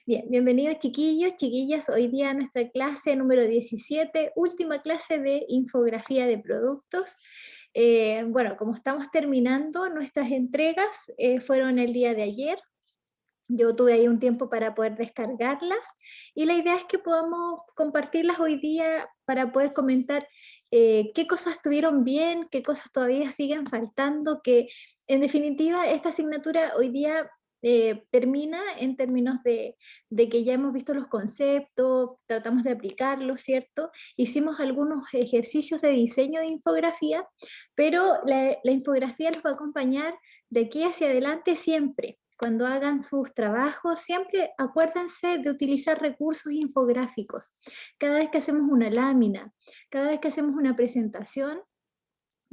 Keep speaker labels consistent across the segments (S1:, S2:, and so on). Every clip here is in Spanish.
S1: Bien, bienvenidos chiquillos, chiquillas, hoy día a nuestra clase número 17, última clase de infografía de productos. Bueno, como estamos terminando, nuestras entregas fueron el día de ayer. Yo tuve ahí un tiempo para poder descargarlas y la idea es que podamos compartirlas hoy día para poder comentar qué cosas estuvieron bien, qué cosas todavía siguen faltando, que en definitiva esta asignatura hoy día termina en términos de que ya hemos visto los conceptos, tratamos de aplicarlos, ¿cierto? Hicimos algunos ejercicios de diseño de infografía, pero la infografía los va a acompañar de aquí hacia adelante siempre. Cuando hagan sus trabajos, siempre acuérdense de utilizar recursos infográficos. Cada vez que hacemos una lámina, cada vez que hacemos una presentación,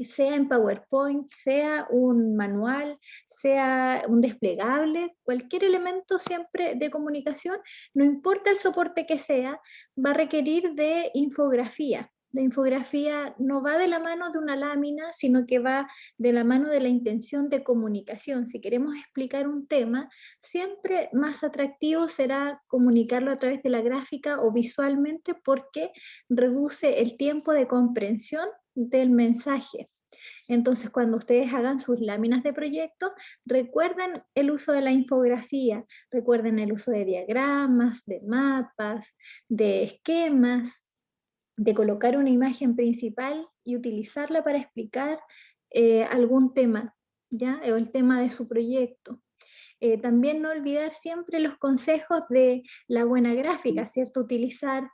S1: sea en PowerPoint, sea un manual, sea un desplegable, cualquier elemento siempre de comunicación, no importa el soporte que sea, va a requerir de infografía. La infografía no va de la mano de una lámina, sino que va de la mano de la intención de comunicación. Si queremos explicar un tema, siempre más atractivo será comunicarlo a través de la gráfica o visualmente porque reduce el tiempo de comprensión del mensaje. Entonces, cuando ustedes hagan sus láminas de proyecto, recuerden el uso de la infografía, recuerden el uso de diagramas, de mapas, de esquemas, de colocar una imagen principal y utilizarla para explicar algún tema, ¿ya? O el tema de su proyecto. También no olvidar siempre los consejos de la buena gráfica, ¿cierto? Utilizar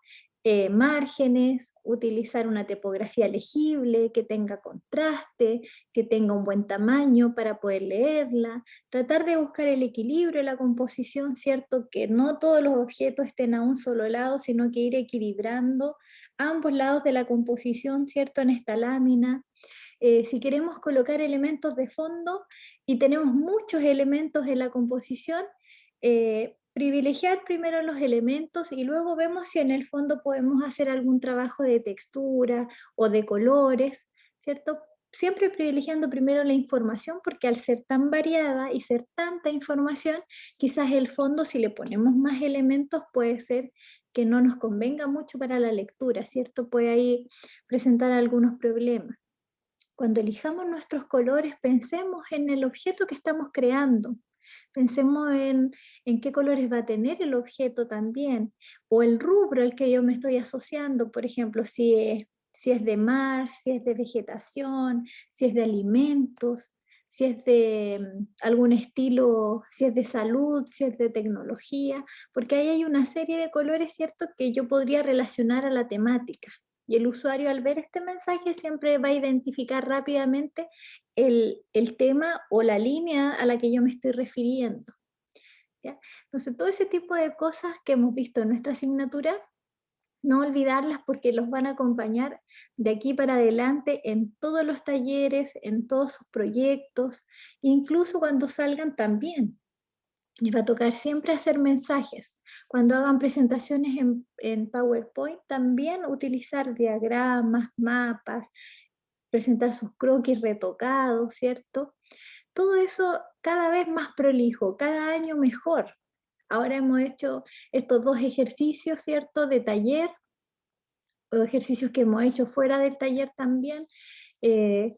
S1: márgenes, utilizar una tipografía legible, que tenga contraste, que tenga un buen tamaño para poder leerla, tratar de buscar el equilibrio en la composición, ¿cierto? Que no todos los objetos estén a un solo lado, sino que ir equilibrando ambos lados de la composición, ¿cierto? En esta lámina. Si queremos colocar elementos de fondo y tenemos muchos elementos en la composición, privilegiar primero los elementos y luego vemos si en el fondo podemos hacer algún trabajo de textura o de colores, ¿cierto? Siempre privilegiando primero la información porque al ser tan variada y ser tanta información, quizás el fondo si le ponemos más elementos puede ser que no nos convenga mucho para la lectura, ¿cierto? Puede ahí presentar algunos problemas. Cuando elijamos nuestros colores, pensemos en el objeto que estamos creando. Pensemos en qué colores va a tener el objeto también, o el rubro al que yo me estoy asociando, por ejemplo, si es de mar, si es de vegetación, si es de alimentos, si es de algún estilo, si es de salud, si es de tecnología, porque ahí hay una serie de colores, ¿cierto?, que yo podría relacionar a la temática. Y el usuario al ver este mensaje siempre va a identificar rápidamente el tema o la línea a la que yo me estoy refiriendo, ¿ya? Entonces, todo ese tipo de cosas que hemos visto en nuestra asignatura, no olvidarlas porque los van a acompañar de aquí para adelante en todos los talleres, en todos sus proyectos, incluso cuando salgan también. Les va a tocar siempre hacer mensajes. Cuando hagan presentaciones en PowerPoint, también utilizar diagramas, mapas, presentar sus croquis retocados, ¿cierto? Todo eso cada vez más prolijo, cada año mejor. Ahora hemos hecho estos dos ejercicios, ¿cierto? De taller, o ejercicios que hemos hecho fuera del taller también, eh,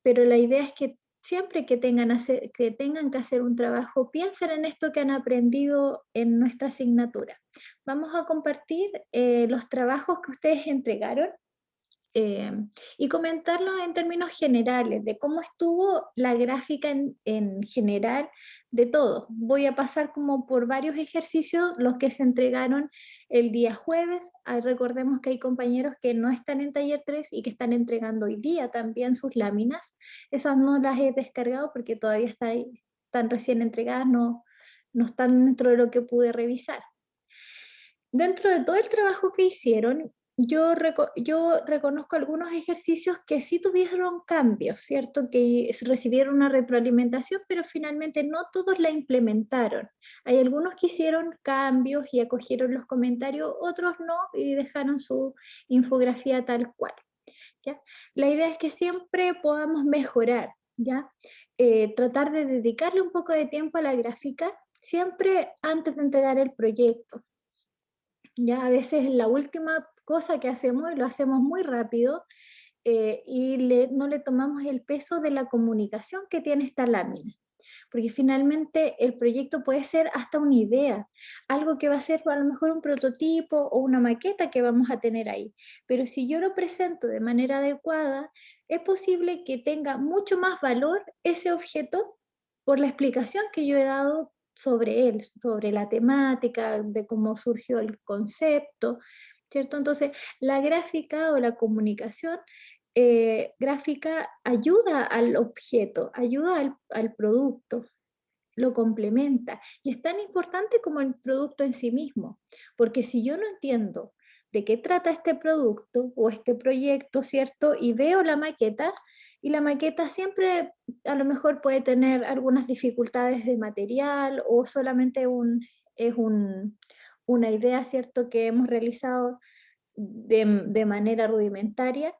S1: pero la idea es que siempre que tengan que hacer un trabajo, piensen en esto que han aprendido en nuestra asignatura. Vamos a compartir los trabajos que ustedes entregaron eh, y comentarlo en términos generales, de cómo estuvo la gráfica en general de todo. Voy a pasar como por varios ejercicios, los que se entregaron el día jueves. Recordemos que hay compañeros que no están en taller 3 y que están entregando hoy día también sus láminas. Esas no las he descargado porque todavía están recién entregadas, no están dentro de lo que pude revisar. Dentro de todo el trabajo que hicieron, yo reconozco algunos ejercicios que sí tuvieron cambios, ¿cierto? Que recibieron una retroalimentación, pero finalmente no todos la implementaron. Hay algunos que hicieron cambios y acogieron los comentarios, otros no y dejaron su infografía tal cual, ¿ya? La idea es que siempre podamos mejorar, ¿ya? Tratar de dedicarle un poco de tiempo a la gráfica, siempre antes de entregar el proyecto. Ya a veces la última cosa que hacemos, y lo hacemos muy rápido, y no le tomamos el peso de la comunicación que tiene esta lámina. Porque finalmente el proyecto puede ser hasta una idea, algo que va a ser a lo mejor un prototipo o una maqueta que vamos a tener ahí. Pero si yo lo presento de manera adecuada, es posible que tenga mucho más valor ese objeto por la explicación que yo he dado sobre él, sobre la temática, de cómo surgió el concepto, ¿cierto? Entonces, la gráfica o la comunicación gráfica ayuda al objeto, ayuda al producto, lo complementa. Y es tan importante como el producto en sí mismo, porque si yo no entiendo de qué trata este producto o este proyecto, ¿cierto? Y veo la maqueta, y la maqueta siempre a lo mejor puede tener algunas dificultades de material o solamente es una idea, ¿cierto? Que hemos realizado de manera rudimentaria.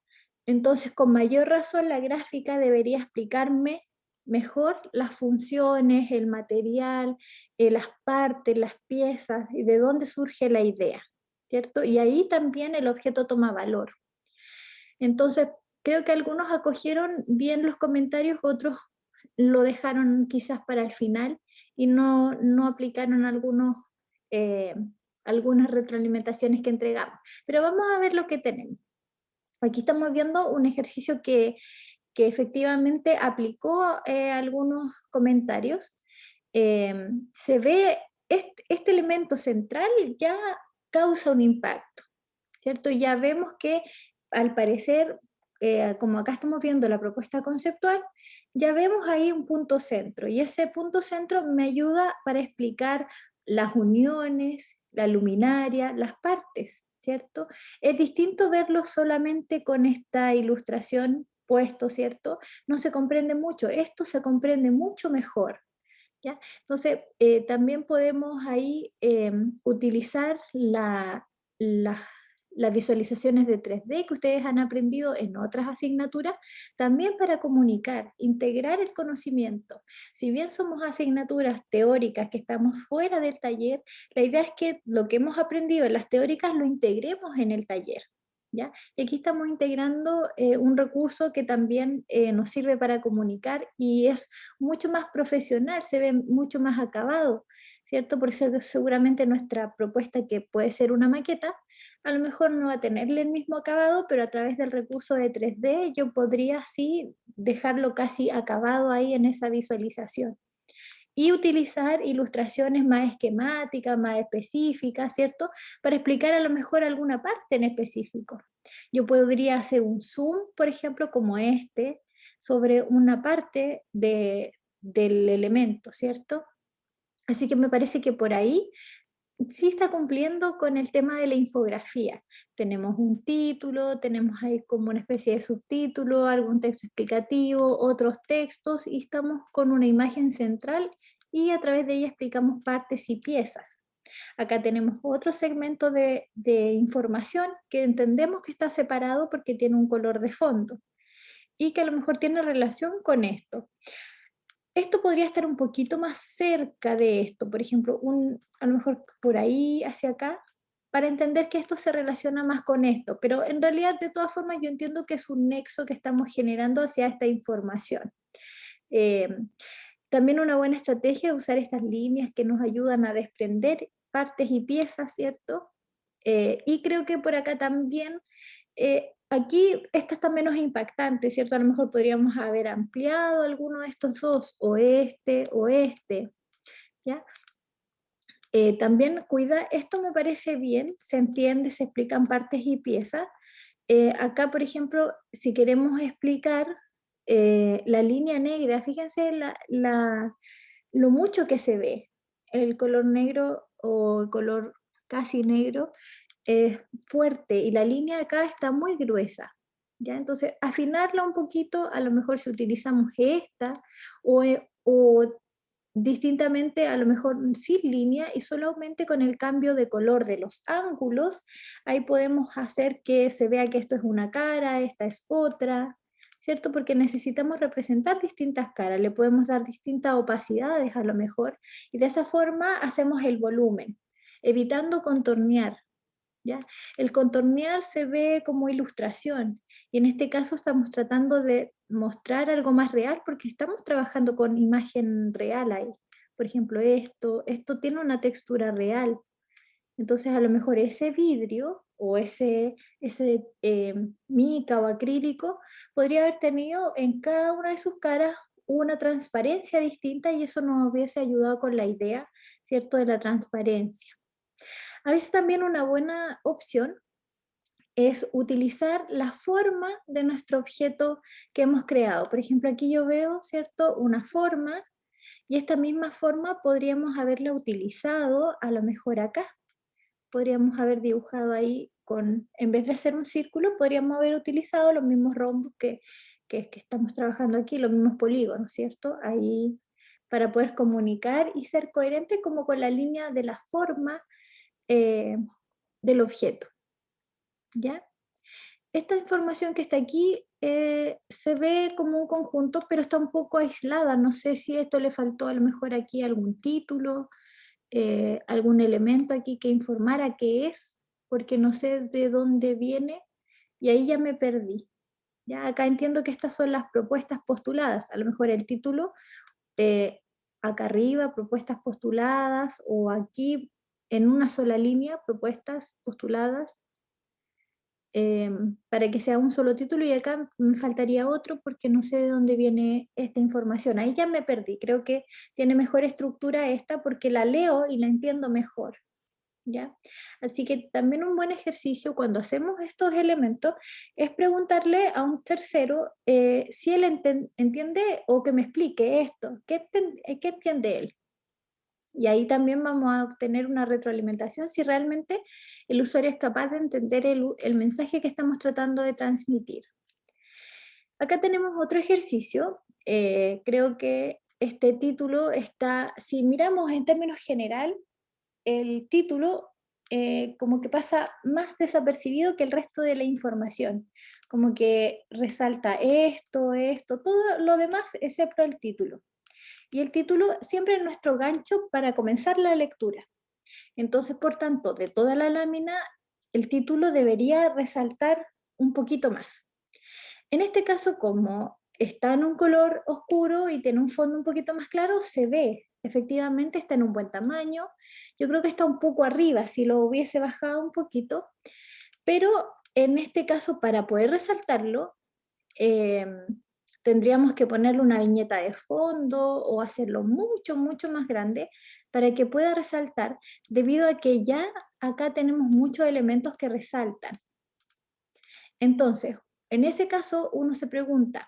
S1: Entonces, con mayor razón, la gráfica debería explicarme mejor las funciones, el material, las partes, las piezas y de dónde surge la idea, ¿cierto? Y ahí también el objeto toma valor. Entonces, creo que algunos acogieron bien los comentarios, otros lo dejaron quizás para el final y no aplicaron eh, algunas retroalimentaciones que entregamos. Pero vamos a ver lo que tenemos. Aquí estamos viendo un ejercicio que efectivamente aplicó algunos comentarios. Se ve este elemento central ya causa un impacto, ¿cierto? Ya vemos que al parecer, como acá estamos viendo la propuesta conceptual, ya vemos ahí un punto centro y ese punto centro me ayuda para explicar las uniones, la luminaria, las partes, ¿cierto? Es distinto verlo solamente con esta ilustración puesto, ¿cierto? No se comprende mucho, esto se comprende mucho mejor. ¿Ya? Entonces, también podemos ahí utilizar la- las visualizaciones de 3D que ustedes han aprendido en otras asignaturas, también para comunicar, integrar el conocimiento. Si bien somos asignaturas teóricas que estamos fuera del taller, la idea es que lo que hemos aprendido en las teóricas lo integremos en el taller. ¿Ya? Y aquí estamos integrando un recurso que también nos sirve para comunicar y es mucho más profesional, se ve mucho más acabado, ¿cierto? Por eso seguramente nuestra propuesta, que puede ser una maqueta, a lo mejor no va a tenerle el mismo acabado, pero a través del recurso de 3D yo podría así dejarlo casi acabado ahí en esa visualización. Y utilizar ilustraciones más esquemáticas, más específicas, ¿cierto? Para explicar a lo mejor alguna parte en específico. Yo podría hacer un zoom, por ejemplo, como este, sobre una parte del elemento, ¿cierto? Así que me parece que por ahí sí está cumpliendo con el tema de la infografía. Tenemos un título, tenemos ahí como una especie de subtítulo, algún texto explicativo, otros textos, y estamos con una imagen central y a través de ella explicamos partes y piezas. Acá tenemos otro segmento de información que entendemos que está separado porque tiene un color de fondo y que a lo mejor tiene relación con esto. Esto podría estar un poquito más cerca de esto, por ejemplo, a lo mejor por ahí hacia acá, para entender que esto se relaciona más con esto, pero en realidad de todas formas yo entiendo que es un nexo que estamos generando hacia esta información. Eh, También una buena estrategia es usar estas líneas que nos ayudan a desprender partes y piezas, ¿cierto? Y creo que por acá también, aquí esta está menos impactante, ¿cierto? A lo mejor podríamos haber ampliado alguno de estos dos, o este, ¿ya? También cuida, esto me parece bien, se entiende, se explican partes y piezas. Acá, por ejemplo, si queremos explicar la línea negra, fíjense lo mucho que se ve. El color negro o el color casi negro es fuerte y la línea acá está muy gruesa. ¿Ya? Entonces, afinarla un poquito, a lo mejor si utilizamos esta o distintamente, a lo mejor sin línea y solamente con el cambio de color de los ángulos, ahí podemos hacer que se vea que esto es una cara, esta es otra, ¿cierto? Porque necesitamos representar distintas caras, le podemos dar distintas opacidades a lo mejor, y de esa forma hacemos el volumen, evitando contornear. ¿Ya? El contornear se ve como ilustración y en este caso estamos tratando de mostrar algo más real porque estamos trabajando con imagen real ahí. Por ejemplo, esto tiene una textura real. Entonces a lo mejor ese vidrio o ese mica o acrílico podría haber tenido en cada una de sus caras una transparencia distinta y eso nos hubiese ayudado con la idea, ¿cierto?, de la transparencia. A veces también una buena opción es utilizar la forma de nuestro objeto que hemos creado. Por ejemplo, aquí yo veo, ¿cierto?, una forma y esta misma forma podríamos haberla utilizado a lo mejor acá. Podríamos haber dibujado ahí en vez de hacer un círculo, podríamos haber utilizado los mismos rombos que estamos trabajando aquí, los mismos polígonos, ¿cierto? Ahí para poder comunicar y ser coherente como con la línea de la forma eh, del objeto, ¿ya? Esta información que está aquí se ve como un conjunto, pero está un poco aislada. No sé si esto le faltó a lo mejor aquí algún título, algún elemento aquí que informara qué es, porque no sé de dónde viene y ahí ya me perdí. Ya acá entiendo que estas son las propuestas postuladas. A lo mejor el título, eh, acá arriba, propuestas postuladas, o aquí en una sola línea, propuestas postuladas, para que sea un solo título y acá me faltaría otro porque no sé de dónde viene esta información. Ahí ya me perdí, creo que tiene mejor estructura esta porque la leo y la entiendo mejor, ¿ya? Así que también un buen ejercicio cuando hacemos estos elementos es preguntarle a un tercero si él entiende o que me explique esto, ¿qué entiende él? Y ahí también vamos a obtener una retroalimentación si realmente el usuario es capaz de entender el mensaje que estamos tratando de transmitir. Acá tenemos otro ejercicio. Creo que este título está, si miramos en términos general, el título como que pasa más desapercibido que el resto de la información. Como que resalta esto, todo lo demás excepto el título. Y el título siempre es nuestro gancho para comenzar la lectura. Entonces, por tanto, de toda la lámina, el título debería resaltar un poquito más. En este caso, como está en un color oscuro y tiene un fondo un poquito más claro, se ve, efectivamente está en un buen tamaño. Yo creo que está un poco arriba, si lo hubiese bajado un poquito, pero en este caso, para poder resaltarlo, eh, tendríamos que ponerle una viñeta de fondo o hacerlo mucho, mucho más grande para que pueda resaltar, debido a que ya acá tenemos muchos elementos que resaltan. Entonces, en ese caso uno se pregunta,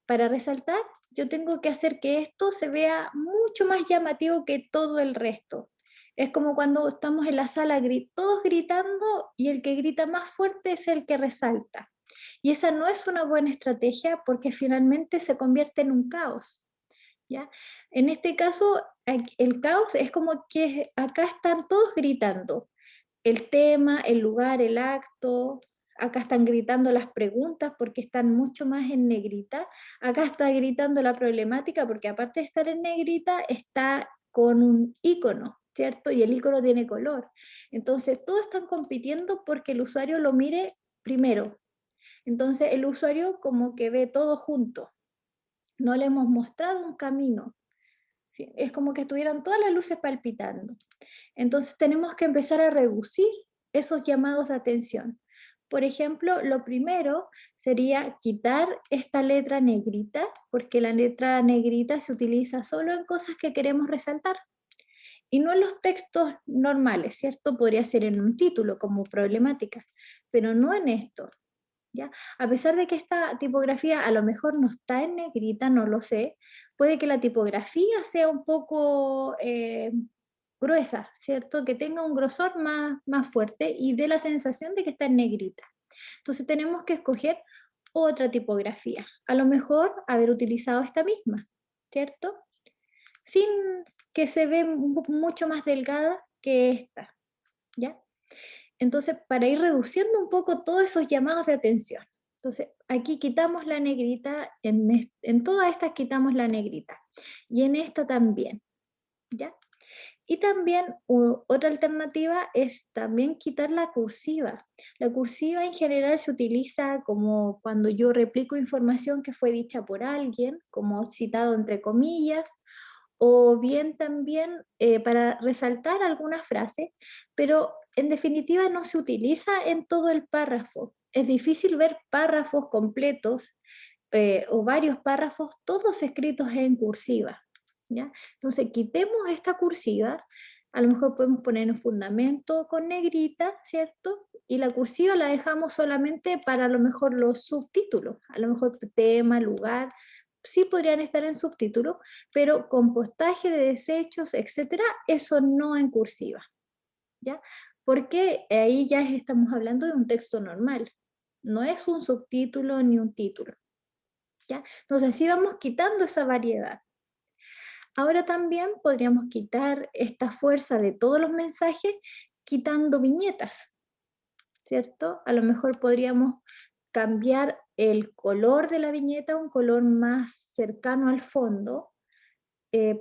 S1: para resaltar, yo tengo que hacer que esto se vea mucho más llamativo que todo el resto. Es como cuando estamos en la sala todos gritando y el que grita más fuerte es el que resalta. Y esa no es una buena estrategia porque finalmente se convierte en un caos, ¿ya? En este caso, el caos es como que acá están todos gritando. El tema, el lugar, el acto, acá están gritando las preguntas porque están mucho más en negrita, acá está gritando la problemática porque aparte de estar en negrita, está con un icono, ¿cierto? Y el icono tiene color. Entonces, todos están compitiendo porque el usuario lo mire primero. Entonces, el usuario como que ve todo junto. No le hemos mostrado un camino. ¿Sí? Es como que estuvieran todas las luces palpitando. Entonces tenemos que empezar a reducir esos llamados de atención. Por ejemplo, lo primero sería quitar esta letra negrita, porque la letra negrita se utiliza solo en cosas que queremos resaltar y no en los textos normales, ¿cierto? Podría ser en un título como problemática, pero no en esto, ¿ya? A pesar de que esta tipografía a lo mejor no está en negrita, no lo sé, puede que la tipografía sea un poco gruesa, ¿cierto? Que tenga un grosor más fuerte y dé la sensación de que está en negrita. Entonces tenemos que escoger otra tipografía. A lo mejor haber utilizado esta misma, ¿cierto? Sin que se ve mucho más delgada que esta, ¿ya? Entonces, para ir reduciendo un poco todos esos llamados de atención. Entonces, aquí quitamos la negrita, en todas estas quitamos la negrita, y en esta también, ¿ya? Y también otra alternativa es también quitar la cursiva. La cursiva en general se utiliza como cuando yo replico información que fue dicha por alguien, como citado entre comillas, o bien también para resaltar alguna frase, pero en definitiva no se utiliza en todo el párrafo. Es difícil ver párrafos completos o varios párrafos, todos escritos en cursiva, ¿ya? Entonces quitemos esta cursiva, a lo mejor podemos poner un fundamento con negrita, ¿cierto? Y la cursiva la dejamos solamente para a lo mejor los subtítulos, a lo mejor tema, lugar, sí podrían estar en subtítulos, pero compostaje de desechos, etcétera, eso no en cursiva, ¿ya? Porque ahí ya estamos hablando de un texto normal, no es un subtítulo ni un título, ¿ya? Entonces así vamos quitando esa variedad. Ahora también podríamos quitar esta fuerza de todos los mensajes quitando viñetas, ¿cierto? A lo mejor podríamos cambiar el color de la viñeta a un color más cercano al fondo,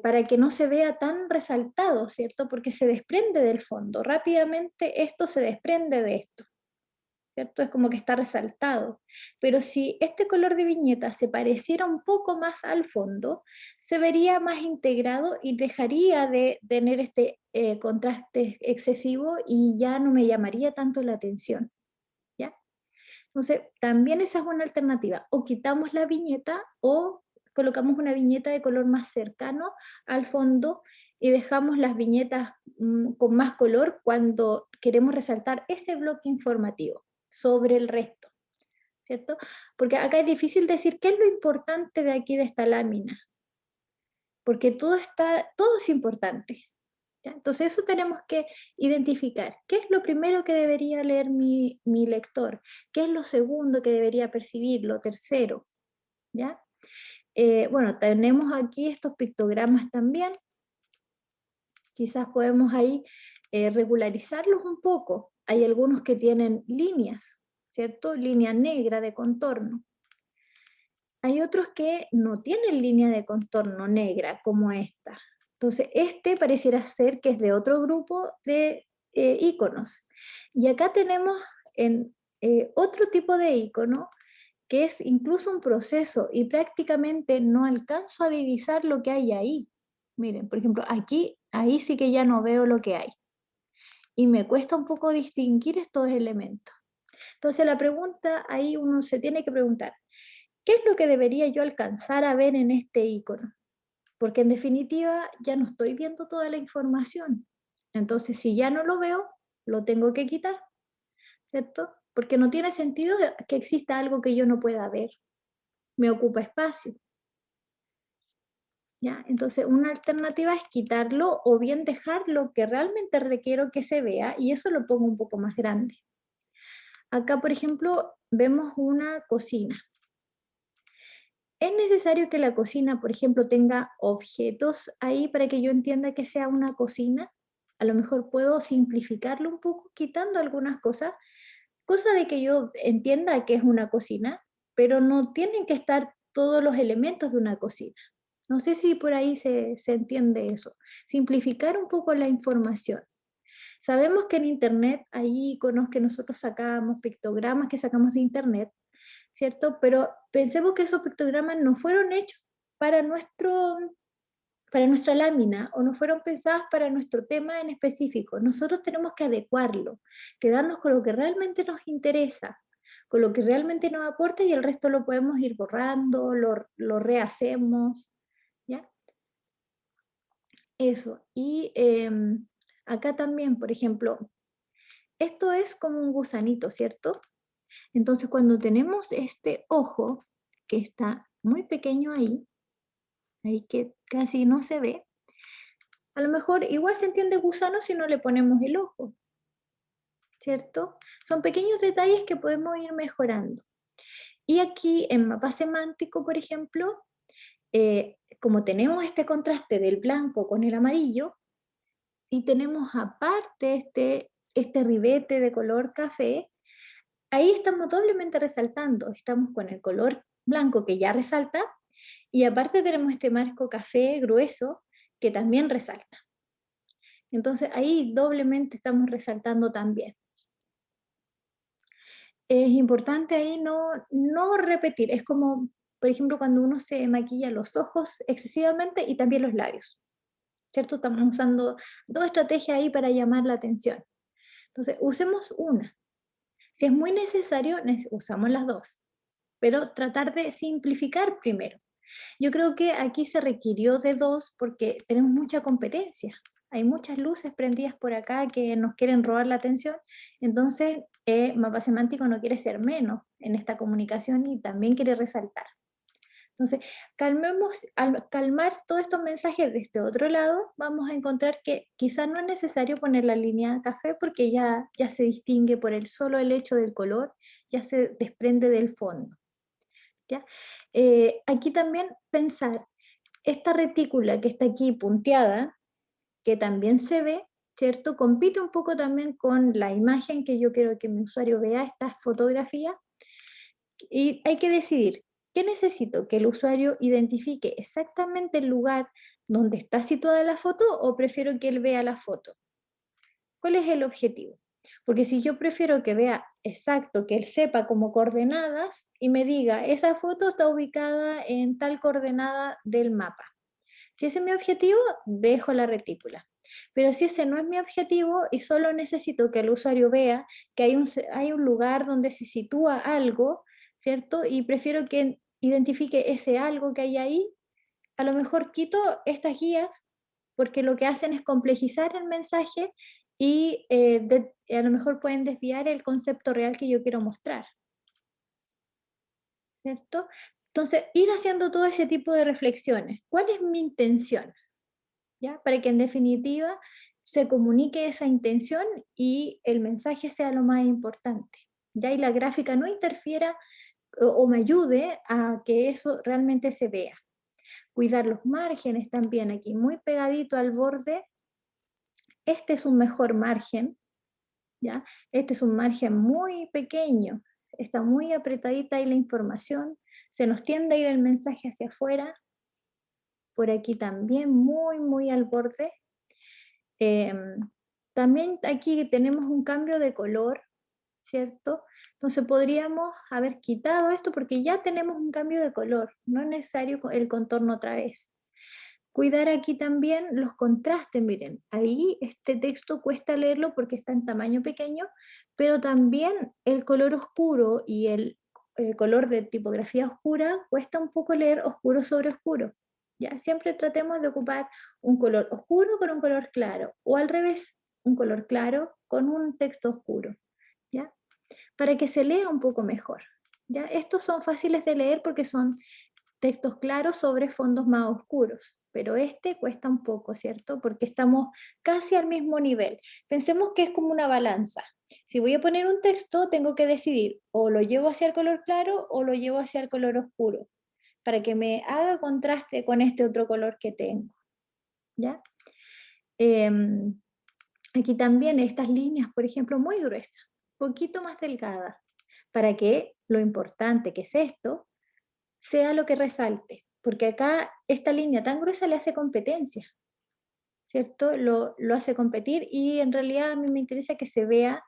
S1: para que no se vea tan resaltado, ¿cierto? Porque se desprende del fondo, rápidamente esto se desprende de esto, ¿cierto? Es como que está resaltado. Pero si este color de viñeta se pareciera un poco más al fondo, se vería más integrado y dejaría de tener este contraste excesivo y ya no me llamaría tanto la atención, ¿ya? Entonces, también esa es una alternativa. O quitamos la viñeta o colocamos una viñeta de color más cercano al fondo y dejamos las viñetas con más color cuando queremos resaltar ese bloque informativo sobre el resto, ¿cierto? Porque acá es difícil decir qué es lo importante de aquí de esta lámina, porque todo es importante, ¿ya? Entonces eso tenemos que identificar. ¿Qué es lo primero que debería leer mi lector? ¿Qué es lo segundo que debería percibir? Lo tercero, ¿ya? Bueno, tenemos aquí estos pictogramas también. Quizás podemos ahí regularizarlos un poco. Hay algunos que tienen líneas, ¿cierto? Línea negra de contorno. Hay otros que no tienen línea de contorno negra como esta. Entonces, este pareciera ser que es de otro grupo de iconos. Y acá tenemos otro tipo de icono que es incluso un proceso y prácticamente no alcanzo a divisar lo que hay ahí. Miren, por ejemplo, aquí, ahí sí que ya no veo lo que hay. Y me cuesta un poco distinguir estos elementos. Entonces la pregunta, ahí uno se tiene que preguntar, ¿qué es lo que debería yo alcanzar a ver en este icono? Porque en definitiva ya no estoy viendo toda la información. Entonces si ya no lo veo, lo tengo que quitar, ¿cierto? Porque no tiene sentido que exista algo que yo no pueda ver. Me ocupa espacio. ¿Ya? Entonces una alternativa es quitarlo o bien dejar lo que realmente requiero que se vea y eso lo pongo un poco más grande. Acá, por ejemplo, vemos una cocina. ¿Es necesario que la cocina, por ejemplo, tenga objetos ahí para que yo entienda que sea una cocina? A lo mejor puedo simplificarlo un poco quitando algunas cosas, cosa de que yo entienda que es una cocina, pero no tienen que estar todos los elementos de una cocina. No sé si por ahí se entiende eso. Simplificar un poco la información. Sabemos que en Internet hay iconos que nosotros sacamos, pictogramas que sacamos de Internet, ¿cierto? Pero pensemos que esos pictogramas no fueron hechos para, para nuestra lámina o no fueron pensadas para nuestro tema en específico. Nosotros tenemos que adecuarlo, quedarnos con lo que realmente nos interesa, con lo que realmente nos aporta y el resto lo podemos ir borrando, lo rehacemos, ¿ya? Eso. Y acá también, por ejemplo, esto es como un gusanito, ¿cierto? Entonces cuando tenemos este ojo, que está muy pequeño ahí que casi no se ve, a lo mejor igual se entiende gusano si no le ponemos el ojo, ¿cierto? Son pequeños detalles que podemos ir mejorando. Y aquí en mapa semántico, por ejemplo, como tenemos este contraste del blanco con el amarillo, y tenemos aparte este ribete de color café, ahí estamos doblemente resaltando, estamos con el color blanco que ya resalta, y aparte tenemos este marco café grueso que también resalta. Entonces ahí doblemente estamos resaltando también. Es importante ahí no repetir, es como, por ejemplo, cuando uno se maquilla los ojos excesivamente y también los labios, ¿cierto? Estamos usando dos estrategias ahí para llamar la atención. Entonces, usemos una. Si es muy necesario, usamos las dos, pero tratar de simplificar primero. Yo creo que aquí se requirió de dos porque tenemos mucha competencia. Hay muchas luces prendidas por acá que nos quieren robar la atención. Entonces, mapa semántico no quiere ser menos en esta comunicación y también quiere resaltar. Entonces, al calmar todos estos mensajes de este otro lado, vamos a encontrar que quizás no es necesario poner la línea café porque ya se distingue por solo el hecho del color, ya se desprende del fondo. ¿Ya? Aquí también pensar, esta retícula que está aquí punteada, que también se ve, ¿cierto? Compite un poco también con la imagen que yo quiero que mi usuario vea, esta fotografía, y hay que decidir, ¿qué necesito? ¿Que el usuario identifique exactamente el lugar donde está situada la foto o prefiero que él vea la foto? ¿Cuál es el objetivo? Porque si yo prefiero que vea exacto, que él sepa como coordenadas y me diga, esa foto está ubicada en tal coordenada del mapa. Si ese es mi objetivo, dejo la retícula. Pero si ese no es mi objetivo y solo necesito que el usuario vea que hay un lugar donde se sitúa algo, ¿cierto? Y prefiero que identifique ese algo que hay ahí, a lo mejor quito estas guías porque lo que hacen es complejizar el mensaje y a lo mejor pueden desviar el concepto real que yo quiero mostrar, ¿cierto? Entonces, ir haciendo todo ese tipo de reflexiones. ¿Cuál es mi intención? ¿Ya? Para que en definitiva se comunique esa intención y el mensaje sea lo más importante. ¿Ya? Y la gráfica no interfiera o me ayude a que eso realmente se vea. Cuidar los márgenes también aquí, muy pegadito al borde. Este es un mejor margen, ¿ya? Este es un margen muy pequeño, está muy apretadita ahí la información, se nos tiende a ir el mensaje hacia afuera, por aquí también muy al borde. También aquí tenemos un cambio de color, ¿cierto? Entonces podríamos haber quitado esto porque ya tenemos un cambio de color, no es necesario el contorno otra vez. Cuidar aquí también los contrastes, miren, ahí este texto cuesta leerlo porque está en tamaño pequeño, pero también el color oscuro y el color de tipografía oscura cuesta un poco leer oscuro sobre oscuro. ¿Ya? Siempre tratemos de ocupar un color oscuro con un color claro, o al revés, un color claro con un texto oscuro, ¿ya? Para que se lea un poco mejor. ¿Ya? Estos son fáciles de leer porque son textos claros sobre fondos más oscuros, pero este cuesta un poco, ¿cierto? Porque estamos casi al mismo nivel. Pensemos que es como una balanza. Si voy a poner un texto, tengo que decidir o lo llevo hacia el color claro o lo llevo hacia el color oscuro, para que me haga contraste con este otro color que tengo, ¿ya? Aquí también estas líneas, por ejemplo, muy gruesas, poquito más delgadas, para que lo importante que es esto, sea lo que resalte, porque acá esta línea tan gruesa le hace competencia, ¿cierto? Lo hace competir y en realidad a mí me interesa que se vea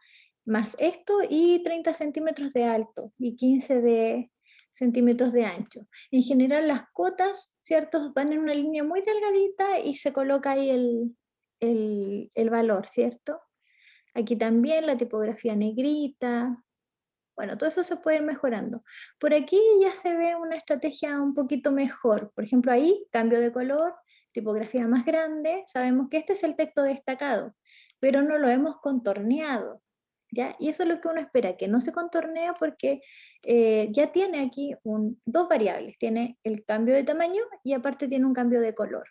S1: más esto y 30 centímetros de alto y 15 centímetros de ancho. En general las cotas, ¿cierto? Van en una línea muy delgadita y se coloca ahí el valor, ¿cierto? Aquí también la tipografía negrita, bueno, todo eso se puede ir mejorando. Por aquí ya se ve una estrategia un poquito mejor. Por ejemplo, ahí, cambio de color, tipografía más grande, sabemos que este es el texto destacado, pero no lo hemos contorneado, ¿ya? Y eso es lo que uno espera, que no se contornea porque ya tiene aquí dos variables, tiene el cambio de tamaño y aparte tiene un cambio de color,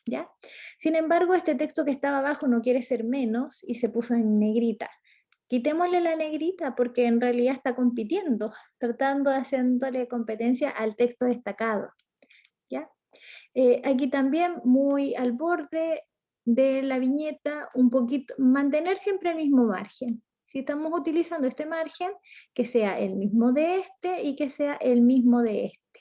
S1: ¿ya? Sin embargo, este texto que estaba abajo no quiere ser menos y se puso en negrita. Quitémosle la negrita porque en realidad está compitiendo, tratando de haciéndole competencia al texto destacado, ¿ya? Aquí también muy al borde de la viñeta, un poquito, mantener siempre el mismo margen, Si estamos utilizando este margen, que sea el mismo de este y que sea el mismo de este.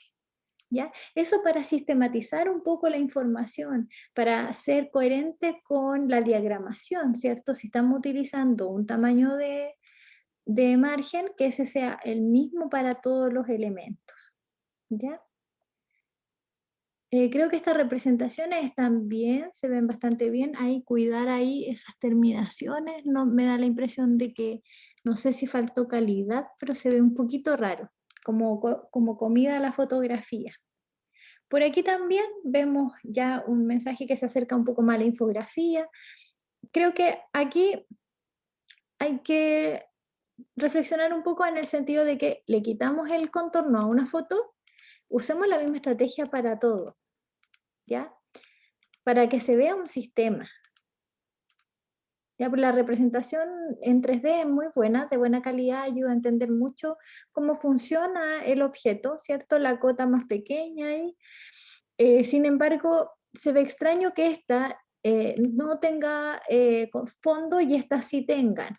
S1: ¿Ya? Eso para sistematizar un poco la información, para ser coherente con la diagramación, ¿cierto? Si estamos utilizando un tamaño de margen, que ese sea el mismo para todos los elementos. ¿Ya? Creo que estas representaciones están bien, se ven bastante bien. Ahí cuidar ahí esas terminaciones, no me da la impresión de que, no sé si faltó calidad, pero se ve un poquito raro, como comida a la fotografía. Por aquí también vemos ya un mensaje que se acerca un poco más a la infografía. Creo que aquí hay que reflexionar un poco en el sentido de que le quitamos el contorno a una foto, usemos la misma estrategia para todo, ¿ya? Para que se vea un sistema. Ya, pues la representación en 3D es muy buena, de buena calidad, ayuda a entender mucho cómo funciona el objeto, ¿cierto? La cota más pequeña ahí. Sin embargo, se ve extraño que esta no tenga fondo y estas sí tengan.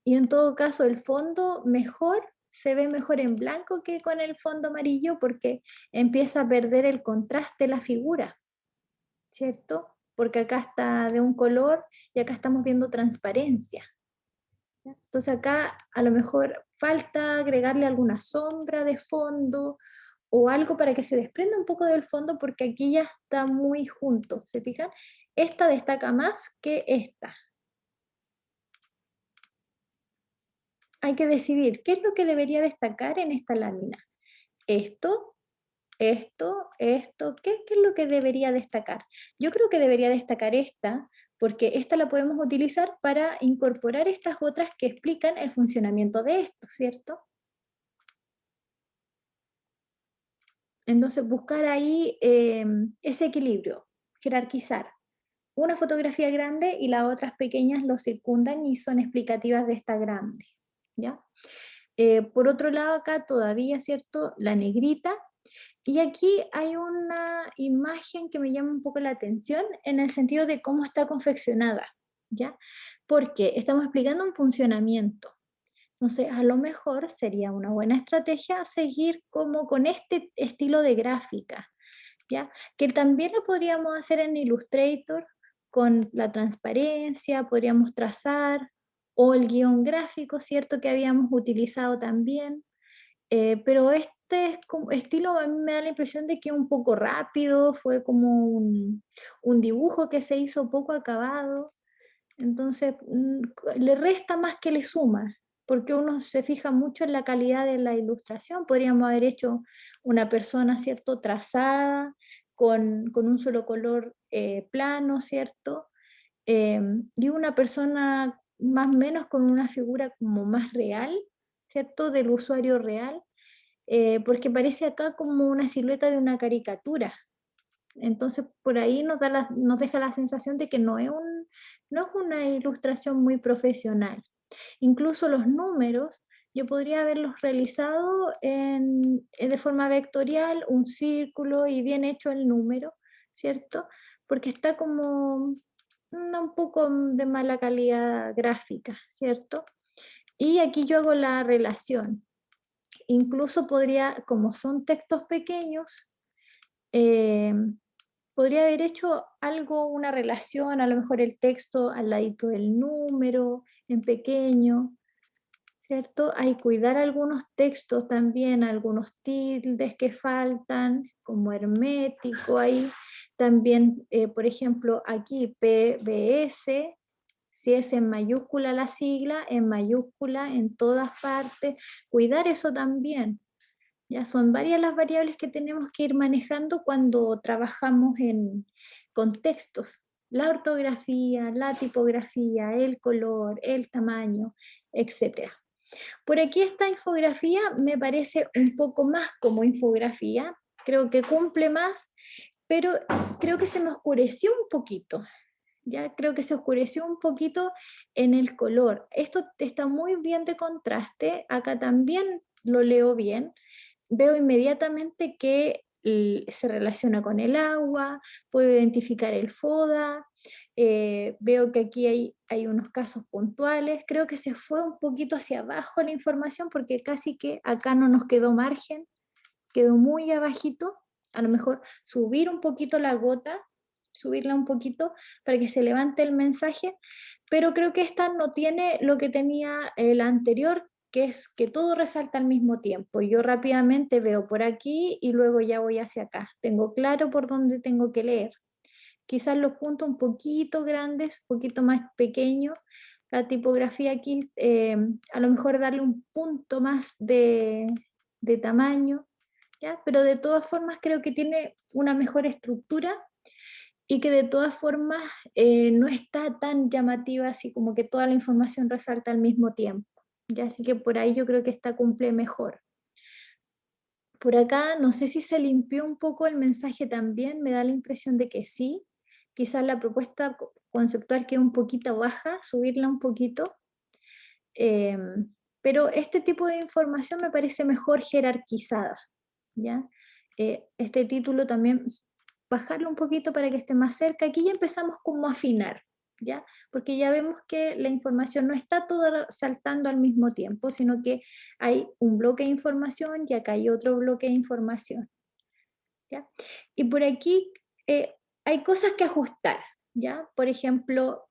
S1: Y en todo caso, el fondo mejor se ve mejor en blanco que con el fondo amarillo porque empieza a perder el contraste la figura, ¿cierto? Porque acá está de un color y acá estamos viendo transparencia. Entonces acá a lo mejor falta agregarle alguna sombra de fondo o algo para que se desprenda un poco del fondo porque aquí ya está muy junto, ¿se fijan? Esta destaca más que esta. Hay que decidir qué es lo que debería destacar en esta lámina. Esto, ¿qué es lo que debería destacar? Yo creo que debería destacar esta, porque esta la podemos utilizar para incorporar estas otras que explican el funcionamiento de esto, ¿cierto? Entonces buscar ahí ese equilibrio, jerarquizar. Una fotografía grande y las otras pequeñas lo circundan y son explicativas de esta grande, ¿ya? Por otro lado acá todavía, ¿cierto? La negrita. Y aquí hay una imagen que me llama un poco la atención en el sentido de cómo está confeccionada, ¿ya? Porque estamos explicando un funcionamiento. Entonces, a lo mejor sería una buena estrategia seguir como con este estilo de gráfica, ¿ya? Que también lo podríamos hacer en Illustrator con la transparencia, podríamos trazar, o el guión gráfico, ¿cierto? Que habíamos utilizado también. Pero este estilo a mí me da la impresión de que es un poco rápido, fue como un dibujo que se hizo poco acabado, entonces le resta más que le suma, porque uno se fija mucho en la calidad de la ilustración, podríamos haber hecho una persona, ¿cierto?, trazada, con un solo color plano, ¿cierto? Y una persona más o menos con una figura como más real, ¿cierto?, del usuario real, porque parece acá como una silueta de una caricatura. Entonces por ahí nos deja la sensación de que no es una ilustración muy profesional. Incluso los números, yo podría haberlos realizado de forma vectorial, un círculo y bien hecho el número, ¿cierto? Porque está como un poco de mala calidad gráfica, ¿cierto? Y aquí yo hago la relación. Incluso podría, como son textos pequeños, eh, podría haber hecho algo, una relación, a lo mejor el texto al ladito del número, en pequeño, ¿cierto? Hay cuidar algunos textos también, algunos tildes que faltan, como hermético ahí. También, por ejemplo, aquí PBS, si es en mayúscula la sigla, en mayúscula en todas partes. Cuidar eso también. Ya son varias las variables que tenemos que ir manejando cuando trabajamos en contextos. La ortografía, la tipografía, el color, el tamaño, etc. Por aquí esta infografía me parece un poco más como infografía, creo que cumple más, pero creo que se me oscureció un poquito. Ya creo que se oscureció un poquito en el color. Esto está muy bien de contraste, acá también lo leo bien, veo inmediatamente que se relaciona con el agua, puedo identificar el FODA, Veo que aquí hay unos casos puntuales, creo que se fue un poquito hacia abajo la información porque casi que acá no nos quedó margen, quedó muy abajito, a lo mejor subir un poquito la gota, subirla un poquito para que se levante el mensaje, pero creo que esta no tiene lo que tenía la anterior, que es que todo resalta al mismo tiempo. Yo rápidamente veo por aquí y luego ya voy hacia acá. Tengo claro por dónde tengo que leer. Quizás los puntos un poquito grandes, un poquito más pequeños. La tipografía aquí, a lo mejor darle un punto más de tamaño, ¿ya? Pero de todas formas creo que tiene una mejor estructura y que de todas formas no está tan llamativa así como que toda la información resalta al mismo tiempo, ¿ya? Así que por ahí yo creo que esta cumple mejor. Por acá no sé si se limpió un poco el mensaje también, me da la impresión de que sí. Quizás la propuesta conceptual queda un poquito baja, subirla un poquito. Eh, pero este tipo de información me parece mejor jerarquizada, ¿ya? Este título también, bajarlo un poquito para que esté más cerca. Aquí ya empezamos como a afinar, ¿ya? Porque ya vemos que la información no está toda saltando al mismo tiempo, sino que hay un bloque de información y acá hay otro bloque de información, ¿ya? Y por aquí hay cosas que ajustar, ¿ya? Por ejemplo,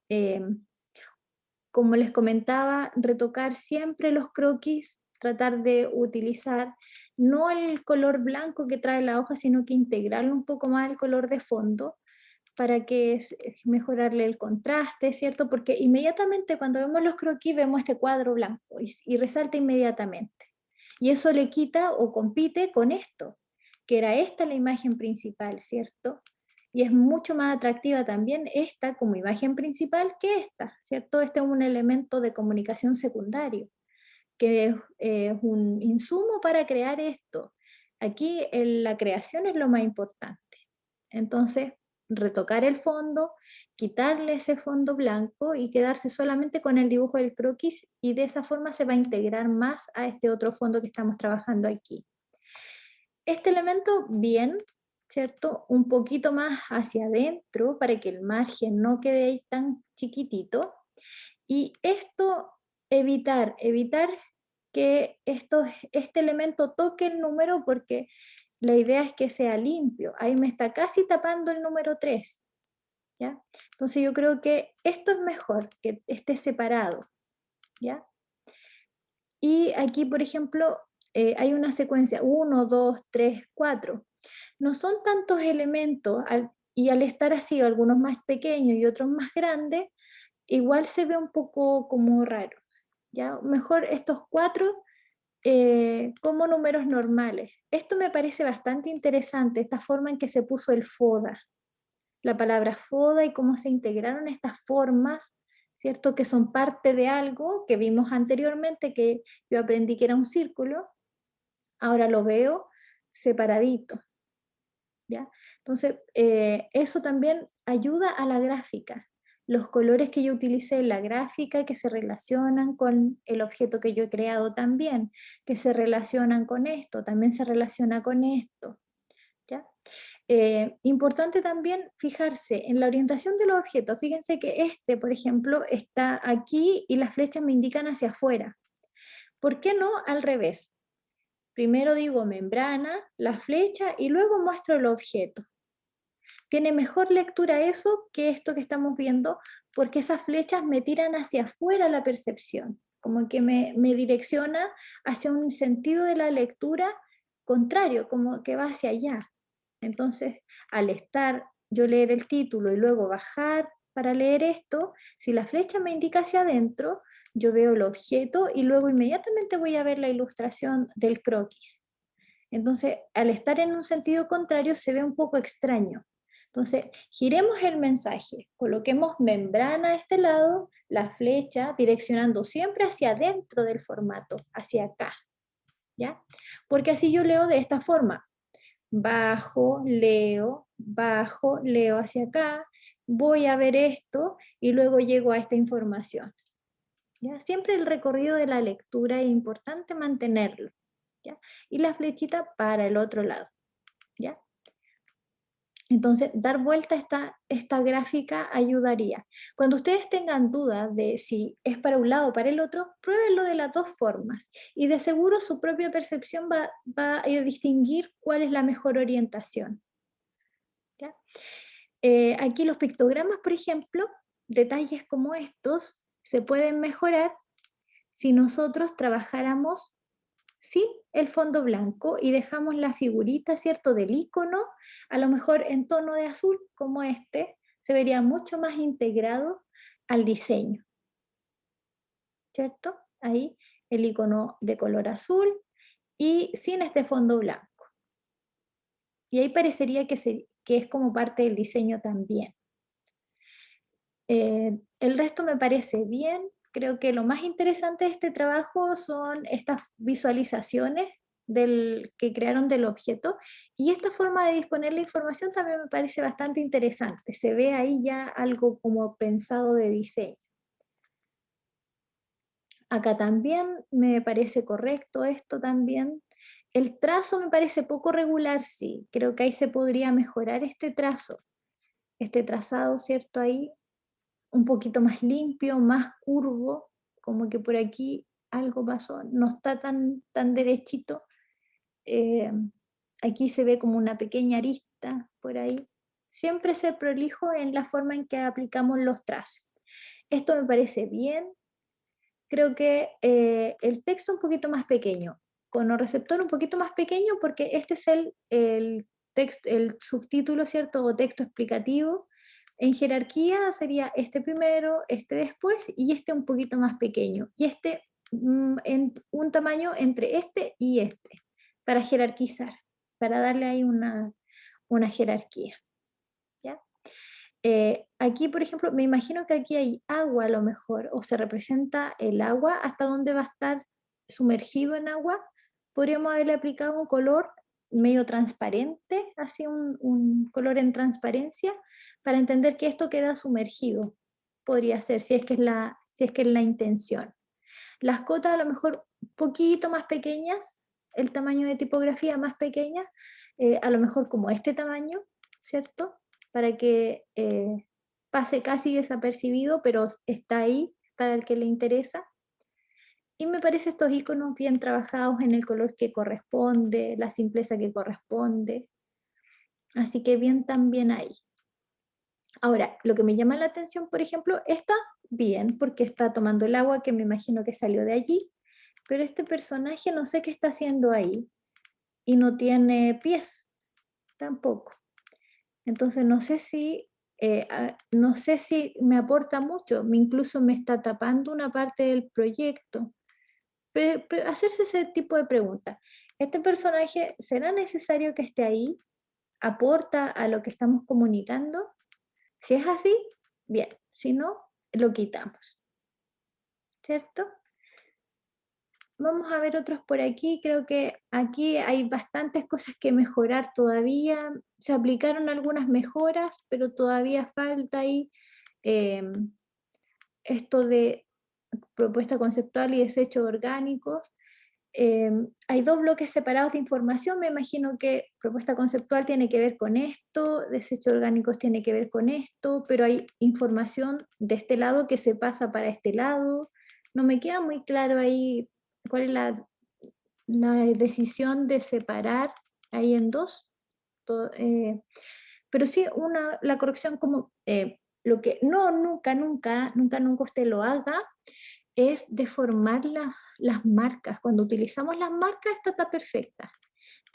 S1: como les comentaba, retocar siempre los croquis, tratar de utilizar no el color blanco que trae la hoja, sino que integrarlo un poco más al color de fondo para que mejorarle el contraste, ¿cierto? Porque inmediatamente cuando vemos los croquis vemos este cuadro blanco y resalta inmediatamente. Y eso le quita o compite con esto, que era esta la imagen principal, ¿cierto? Y es mucho más atractiva también esta como imagen principal que esta, ¿cierto? Este es un elemento de comunicación secundario, que es un insumo para crear esto. Aquí la creación es lo más importante. Entonces, retocar el fondo, quitarle ese fondo blanco y quedarse solamente con el dibujo del croquis y de esa forma se va a integrar más a este otro fondo que estamos trabajando aquí. Este elemento, bien, ¿cierto? Un poquito más hacia adentro para que el margen no quede ahí tan chiquitito. Y esto, evitar que este elemento toque el número porque la idea es que sea limpio. Ahí me está casi tapando el número 3, ¿ya? Entonces yo creo que esto es mejor, que esté separado, ¿ya? Y aquí, por ejemplo, hay una secuencia 1, 2, 3, 4. No son tantos elementos y al estar así, algunos más pequeños y otros más grandes, igual se ve un poco como raro, ¿ya? Mejor estos 4 como números normales. Esto me parece bastante interesante, esta forma en que se puso el FODA, la palabra FODA y cómo se integraron estas formas, ¿cierto? Que son parte de algo que vimos anteriormente, que yo aprendí que era un círculo, ahora lo veo separadito, ¿ya? Entonces, eso también ayuda a la gráfica. Los colores que yo utilicé en la gráfica que se relacionan con el objeto que yo he creado también, que se relacionan con esto, también se relaciona con esto, ¿ya? Importante también fijarse en la orientación de los objetos. Fíjense que este, por ejemplo, está aquí y las flechas me indican hacia afuera. ¿Por qué no al revés? Primero digo membrana, la flecha y luego muestro el objeto. Tiene mejor lectura eso que esto que estamos viendo porque esas flechas me tiran hacia afuera la percepción, como que me direcciona hacia un sentido de la lectura contrario, como que va hacia allá. Entonces, al estar yo leer el título y luego bajar para leer esto, si la flecha me indica hacia adentro, yo veo el objeto y luego inmediatamente voy a ver la ilustración del croquis. Entonces, al estar en un sentido contrario, se ve un poco extraño. Entonces, giremos el mensaje, coloquemos membrana a este lado, la flecha direccionando siempre hacia adentro del formato, hacia acá, ¿ya? Porque así yo leo de esta forma, bajo, leo hacia acá, voy a ver esto y luego llego a esta información. ¿Ya? Siempre el recorrido de la lectura es importante mantenerlo, ¿ya? Y la flechita para el otro lado, ¿ya? Entonces, dar vuelta a esta gráfica ayudaría. Cuando ustedes tengan dudas de si es para un lado o para el otro, pruébenlo de las dos formas. Y de seguro su propia percepción va a distinguir cuál es la mejor orientación. ¿Ya? Aquí los pictogramas, por ejemplo, detalles como estos se pueden mejorar si nosotros trabajáramos sin el fondo blanco y dejamos la figurita, ¿cierto?, del icono, a lo mejor en tono de azul, como este, se vería mucho más integrado al diseño, ¿cierto? Ahí el icono de color azul y sin este fondo blanco. Y ahí parecería que es como parte del diseño también. El resto me parece bien. Creo que lo más interesante de este trabajo son estas visualizaciones que crearon del objeto, y esta forma de disponer la información también me parece bastante interesante. Se ve ahí ya algo como pensado de diseño. Acá también me parece correcto esto también. El trazo me parece poco regular, sí. Creo que ahí se podría mejorar este trazo, este trazado, ¿cierto? Ahí un poquito más limpio, más curvo, como que por aquí algo pasó, no está tan derechito. Eh, Aquí se ve como una pequeña arista por ahí. Siempre ser prolijo en la forma en que aplicamos los trazos. Esto me parece bien. Creo que el texto un poquito más pequeño, con el receptor un poquito más pequeño, porque este es el texto, el subtítulo, ¿cierto? O texto explicativo. En jerarquía sería este primero, este después y este un poquito más pequeño. Y este en un tamaño entre este y este, para jerarquizar, para darle ahí una jerarquía. ¿Ya? Aquí, por ejemplo, me imagino que aquí hay agua a lo mejor, o se representa el agua, hasta dónde va a estar sumergido en agua. Podríamos haberle aplicado un color medio transparente, así un color en transparencia, para entender que esto queda sumergido. Podría ser, si es que es la intención. Las cotas a lo mejor un poquito más pequeñas, el tamaño de tipografía más pequeña, a lo mejor como este tamaño, ¿cierto? Para que pase casi desapercibido, pero está ahí para el que le interesa. Y me parece estos iconos bien trabajados en el color que corresponde, la simpleza que corresponde. Así que bien también ahí. Ahora, lo que me llama la atención, por ejemplo, está bien, porque está tomando el agua que me imagino que salió de allí, pero este personaje no sé qué está haciendo ahí y no tiene pies tampoco. Entonces no sé si me aporta mucho, incluso me está tapando una parte del proyecto. Hacerse ese tipo de preguntas. ¿Este personaje será necesario que esté ahí? ¿Aporta a lo que estamos comunicando? Si es así, bien. Si no, lo quitamos. ¿Cierto? Vamos a ver otros por aquí. Creo que aquí hay bastantes cosas que mejorar todavía. Se aplicaron algunas mejoras, pero todavía falta ahí esto de propuesta conceptual y desechos orgánicos. Hay dos bloques separados de información. Me imagino que propuesta conceptual tiene que ver con esto, desechos orgánicos tiene que ver con esto, pero hay información de este lado que se pasa para este lado. No me queda muy claro ahí cuál es la decisión de separar ahí en dos. Pero sí la corrección como lo que nunca usted lo haga es deformar las marcas. Cuando utilizamos las marcas, esta está perfecta,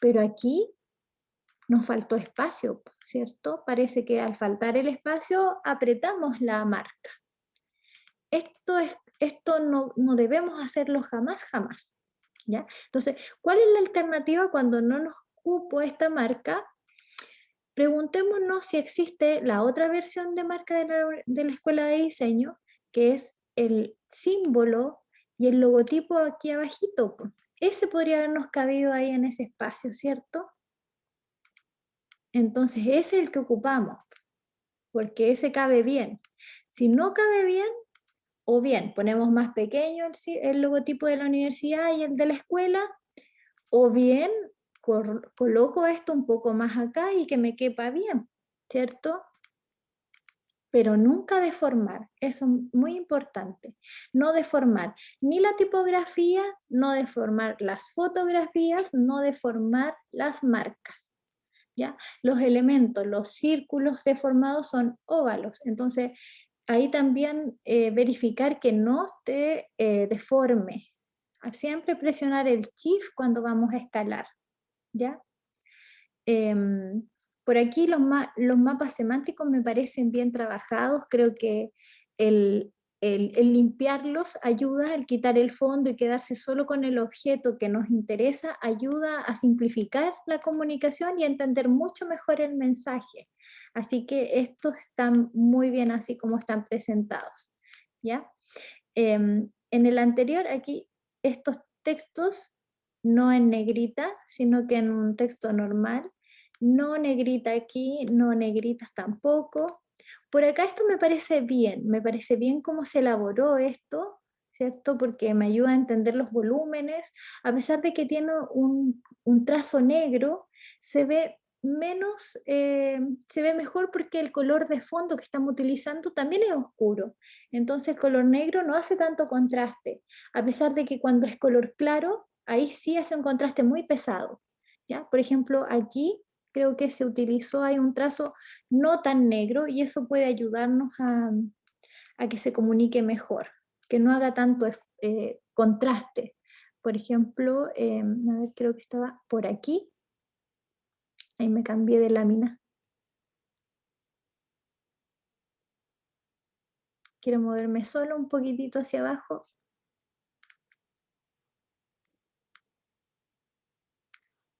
S1: pero aquí nos faltó espacio, ¿cierto? Parece que al faltar el espacio apretamos la marca. Esto no debemos hacerlo jamás, jamás. ¿Ya? Entonces, ¿cuál es la alternativa cuando no nos cupo esta marca? Preguntémonos si existe la otra versión de marca de la escuela de diseño, que es el símbolo y el logotipo aquí abajito. Ese podría habernos cabido ahí en ese espacio, ¿cierto? Entonces ese es el que ocupamos, porque ese cabe bien. Si no cabe bien, o bien ponemos más pequeño el logotipo de la universidad y el de la escuela, o bien coloco esto un poco más acá y que me quepa bien. ¿cierto? Pero nunca deformar, eso es muy importante. No deformar ni la tipografía, no deformar las fotografías, no deformar las marcas. ¿Ya? Los elementos, los círculos deformados son óvalos, entonces ahí también verificar que no esté deforme. Siempre presionar el Shift cuando vamos a escalar, ¿ya? Por aquí los mapas semánticos me parecen bien trabajados, creo que el, el limpiarlos ayuda, el quitar el fondo y quedarse solo con el objeto que nos interesa, ayuda a simplificar la comunicación y a entender mucho mejor el mensaje. Así que estos están muy bien así como están presentados, ¿ya? En el anterior, aquí, estos textos no en negrita, sino que en un texto normal, no negrita aquí, no negritas tampoco. Por acá esto me parece bien cómo se elaboró esto, ¿cierto? Porque me ayuda a entender los volúmenes, a pesar de que tiene un trazo negro, se ve menos, se ve mejor porque el color de fondo que estamos utilizando también es oscuro. Entonces el color negro no hace tanto contraste, a pesar de que cuando es color claro, ahí sí hace un contraste muy pesado. ¿Ya? Por ejemplo, aquí creo que se utilizó, hay un trazo no tan negro y eso puede ayudarnos a que se comunique mejor, que no haga tanto contraste. Por ejemplo, a ver, creo que estaba por aquí, ahí me cambié de lámina. Quiero moverme solo un poquitito hacia abajo.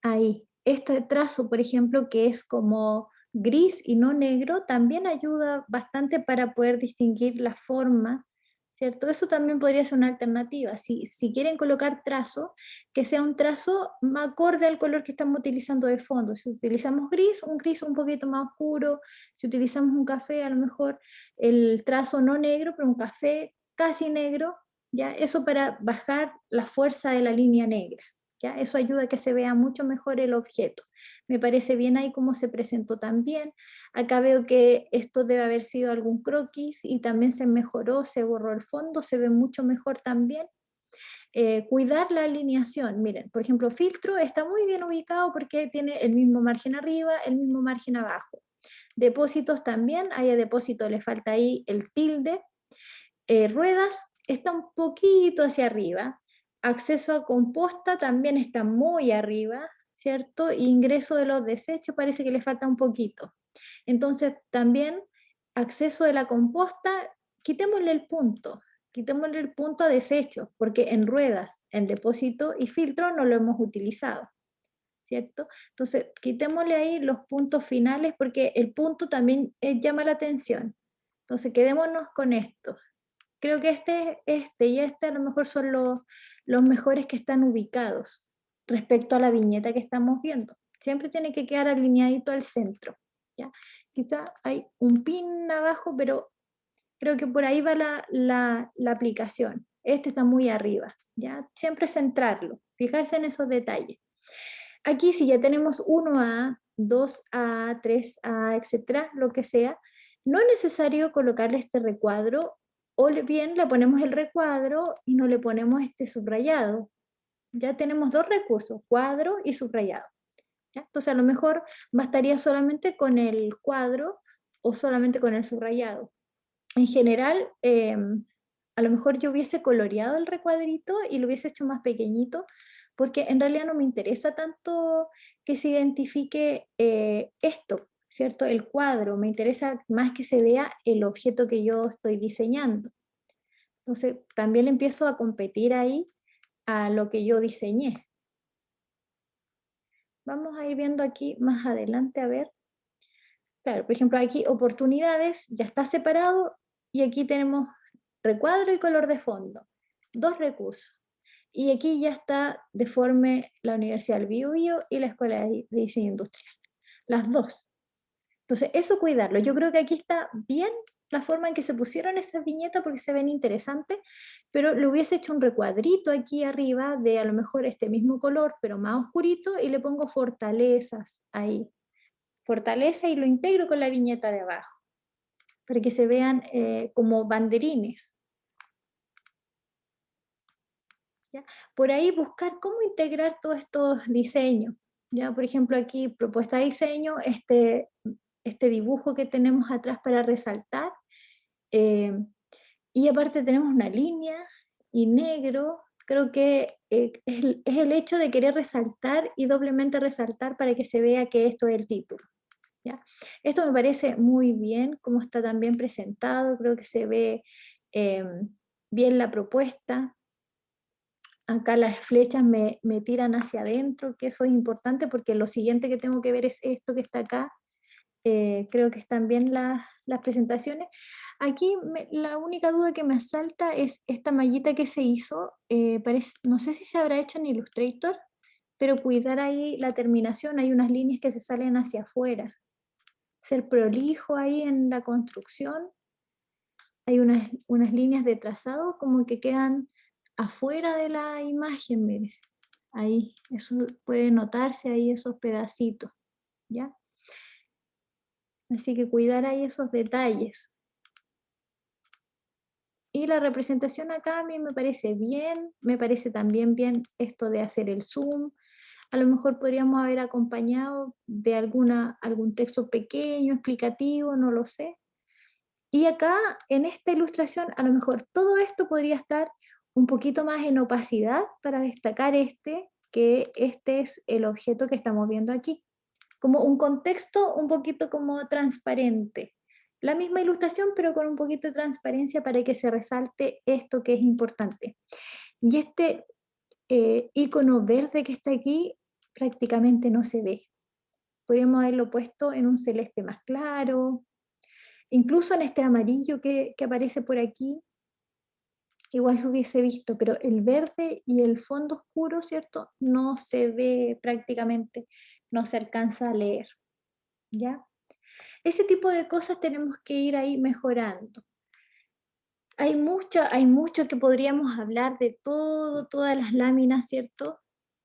S1: Ahí. Este trazo, por ejemplo, que es como gris y no negro, también ayuda bastante para poder distinguir la forma, ¿cierto? Eso también podría ser una alternativa. Si quieren colocar trazo, que sea un trazo acorde al color que estamos utilizando de fondo. Si utilizamos gris, un gris un poquito más oscuro. Si utilizamos un café, a lo mejor el trazo no negro, pero un café casi negro, ¿ya? Eso para bajar la fuerza de la línea negra. ¿Ya? Eso ayuda a que se vea mucho mejor el objeto. Me parece bien ahí cómo se presentó también. Acá veo que esto debe haber sido algún croquis y también se mejoró, se borró el fondo, se ve mucho mejor también. Cuidar la alineación, miren, por ejemplo, filtro está muy bien ubicado porque tiene el mismo margen arriba, el mismo margen abajo. Depósitos también, hay a depósito le falta ahí el tilde. Ruedas está un poquito hacia arriba. Acceso a composta también está muy arriba, ¿cierto? Ingreso de los desechos parece que le falta un poquito. Entonces, también acceso de la composta, quitémosle el punto a desechos, porque en ruedas, en depósito y filtro no lo hemos utilizado, ¿cierto? Entonces, quitémosle ahí los puntos finales porque el punto también llama la atención. Entonces, quedémonos con esto. Creo que y este a lo mejor son los mejores que están ubicados respecto a la viñeta que estamos viendo. Siempre tiene que quedar alineadito al centro. ¿Ya? Quizá hay un pin abajo, pero creo que por ahí va la aplicación. Este está muy arriba. ¿Ya? Siempre centrarlo, fijarse en esos detalles. Aquí si ya tenemos 1A, 2A, 3A, etcétera, lo que sea, no es necesario colocarle este recuadro o bien le ponemos el recuadro y no le ponemos este subrayado. Ya tenemos dos recursos, cuadro y subrayado. ¿Ya? Entonces a lo mejor bastaría solamente con el cuadro o solamente con el subrayado. En general, a lo mejor yo hubiese coloreado el recuadrito y lo hubiese hecho más pequeñito, porque en realidad no me interesa tanto que se identifique esto, ¿cierto? El cuadro, me interesa más que se vea el objeto que yo estoy diseñando. Entonces, también empiezo a competir ahí a lo que yo diseñé. Vamos a ir viendo aquí más adelante, a ver. Claro, por ejemplo, aquí oportunidades, ya está separado, y aquí tenemos recuadro y color de fondo. Dos recursos. Y aquí ya está deforme la Universidad del Biobío y la Escuela de Diseño Industrial. Las dos. Entonces, eso cuidarlo. Yo creo que aquí está bien la forma en que se pusieron esas viñetas porque se ven interesantes, pero le hubiese hecho un recuadrito aquí arriba de a lo mejor este mismo color, pero más oscurito, y le pongo fortalezas ahí. fortaleza y lo integro con la viñeta de abajo, para que se vean como banderines. ¿Ya? Por ahí buscar cómo integrar todos estos diseños. ¿Ya? Por ejemplo, aquí propuesta de diseño, este dibujo que tenemos atrás para resaltar, y aparte tenemos una línea y negro. Creo que es el hecho de querer resaltar y doblemente resaltar para que se vea que esto es el título. ¿Ya? Esto me parece muy bien, como está también presentado, creo que se ve bien la propuesta. Acá las flechas me tiran hacia adentro, que eso es importante porque lo siguiente que tengo que ver es esto que está acá. Creo que están bien las presentaciones. Aquí la única duda que me asalta es esta mallita que se hizo, no sé si se habrá hecho en Illustrator, pero cuidar ahí la terminación, hay unas líneas que se salen hacia afuera. Ser prolijo ahí en la construcción, hay unas líneas de trazado como que quedan afuera de la imagen, mire, ahí, eso puede notarse ahí esos pedacitos, ¿ya? Así que cuidar ahí esos detalles. Y la representación acá a mí me parece bien, me parece también bien esto de hacer el zoom. A lo mejor podríamos haber acompañado de algún texto pequeño, explicativo, no lo sé. Y acá, en esta ilustración, a lo mejor todo esto podría estar un poquito más en opacidad para destacar que este es el objeto que estamos viendo aquí. Como un contexto un poquito como transparente. La misma ilustración, pero con un poquito de transparencia para que se resalte esto que es importante. Y este icono verde que está aquí prácticamente no se ve. Podríamos haberlo puesto en un celeste más claro, incluso en este amarillo que aparece por aquí, igual se hubiese visto, pero el verde y el fondo oscuro, ¿cierto? No se ve prácticamente, no se alcanza a leer, ¿ya? Ese tipo de cosas tenemos que ir ahí mejorando. Hay mucho que podríamos hablar de todas las láminas, ¿cierto?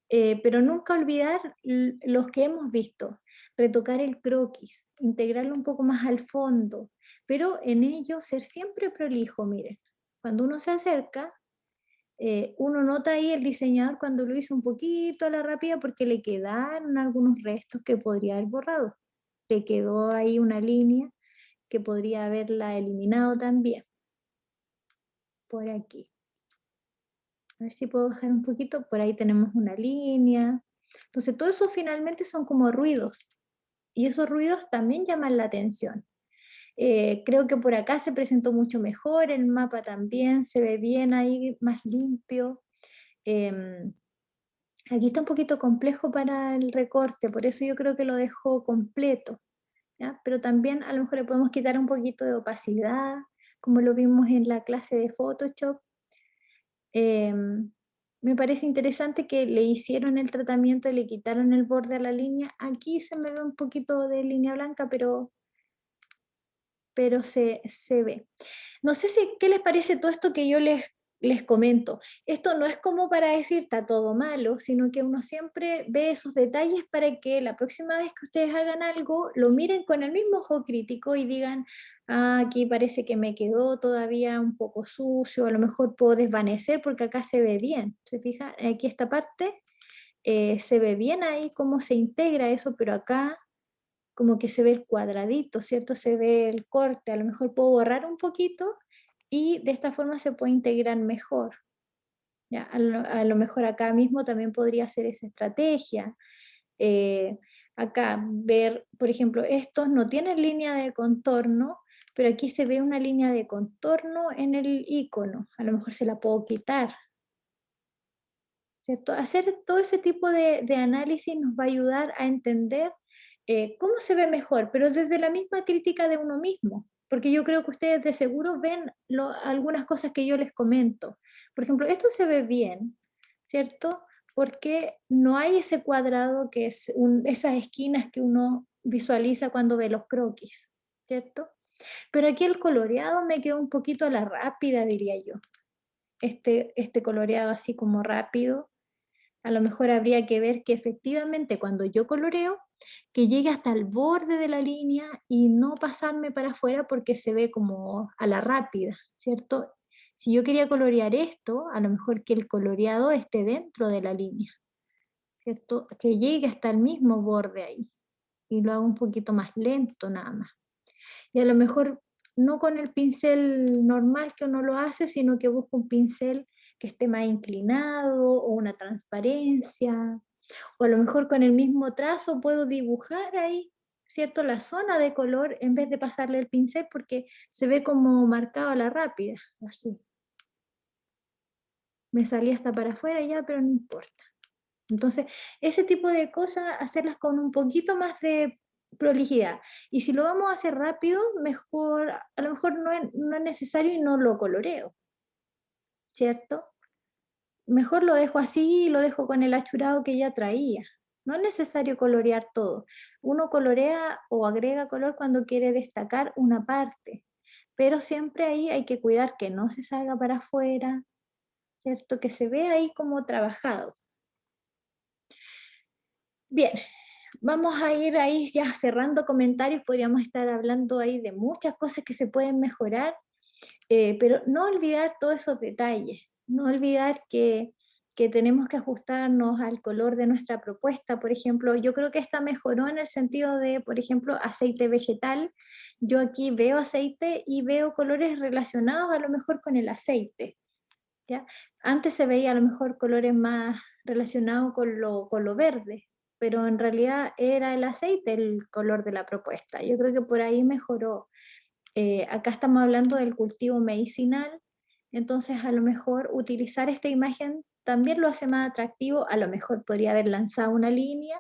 S1: Pero nunca olvidar los que hemos visto, retocar el croquis, integrarlo un poco más al fondo, pero en ello ser siempre prolijo, miren. Cuando uno se acerca, uno nota ahí el diseñador cuando lo hizo un poquito a la rápida porque le quedaron algunos restos que podría haber borrado. Le quedó ahí una línea que podría haberla eliminado también. Por aquí. A ver si puedo bajar un poquito. Por ahí tenemos una línea. Entonces, todo eso finalmente son como ruidos. Y esos ruidos también llaman la atención. Creo que por acá se presentó mucho mejor, el mapa también se ve bien ahí, más limpio. Aquí está un poquito complejo para el recorte, por eso yo creo que lo dejo completo. ¿Ya? Pero también a lo mejor le podemos quitar un poquito de opacidad, como lo vimos en la clase de Photoshop. Me parece interesante que le hicieron el tratamiento y le quitaron el borde a la línea. Aquí se me ve un poquito de línea blanca, pero se ve. No sé qué les parece todo esto que yo les comento. Esto no es como para decir está todo malo, sino que uno siempre ve esos detalles para que la próxima vez que ustedes hagan algo, lo miren con el mismo ojo crítico y digan, ah, aquí parece que me quedó todavía un poco sucio, a lo mejor puedo desvanecer porque acá se ve bien. ¿Se fijan? Aquí esta parte se ve bien ahí cómo se integra eso, pero acá como que se ve el cuadradito, ¿cierto? Se ve el corte, a lo mejor puedo borrar un poquito y de esta forma se puede integrar mejor. ¿Ya? A lo mejor acá mismo también podría ser esa estrategia. Eh, Acá ver, por ejemplo, estos no tienen línea de contorno, pero aquí se ve una línea de contorno en el icono. A lo mejor se la puedo quitar, ¿cierto? Hacer todo ese tipo de análisis nos va a ayudar a entender cómo se ve mejor, pero desde la misma crítica de uno mismo, porque yo creo que ustedes de seguro ven algunas cosas que yo les comento. Por ejemplo, esto se ve bien, ¿cierto? Porque no hay ese cuadrado que es esas esquinas que uno visualiza cuando ve los croquis, ¿cierto? Pero aquí el coloreado me quedó un poquito a la rápida, diría yo. Este coloreado así como rápido, A lo mejor habría que ver que efectivamente cuando yo coloreo, que llegue hasta el borde de la línea y no pasarme para afuera porque se ve como a la rápida, ¿cierto? Si yo quería colorear esto, a lo mejor que el coloreado esté dentro de la línea, ¿cierto? Que llegue hasta el mismo borde ahí y lo hago un poquito más lento nada más. Y a lo mejor no con el pincel normal que uno lo hace, sino que busco un pincel que esté más inclinado o una transparencia, o a lo mejor con el mismo trazo puedo dibujar ahí, ¿cierto? La zona de color en vez de pasarle el pincel porque se ve como marcado a la rápida, así. Me salí hasta para afuera ya, pero no importa. Entonces, ese tipo de cosas, hacerlas con un poquito más de prolijidad. Y si lo vamos a hacer rápido, mejor, a lo mejor no es necesario y no lo coloreo, ¿cierto? Mejor lo dejo así y lo dejo con el achurado que ya traía. No es necesario colorear todo. Uno colorea o agrega color cuando quiere destacar una parte, pero siempre ahí hay que cuidar que no se salga para afuera, ¿cierto? Que se vea ahí como trabajado. Bien, vamos a ir ahí ya cerrando comentarios, podríamos estar hablando ahí de muchas cosas que se pueden mejorar, pero no olvidar todos esos detalles, no olvidar que tenemos que ajustarnos al color de nuestra propuesta. Por ejemplo, yo creo que esta mejoró en el sentido de, por ejemplo, aceite vegetal. Yo aquí veo aceite y veo colores relacionados a lo mejor con el aceite, ¿ya? Antes se veía a lo mejor colores más relacionados con lo verde, pero en realidad era el aceite el color de la propuesta. Yo creo que por ahí mejoró. Acá estamos hablando del cultivo medicinal, entonces a lo mejor utilizar esta imagen también lo hace más atractivo. A lo mejor podría haber lanzado una línea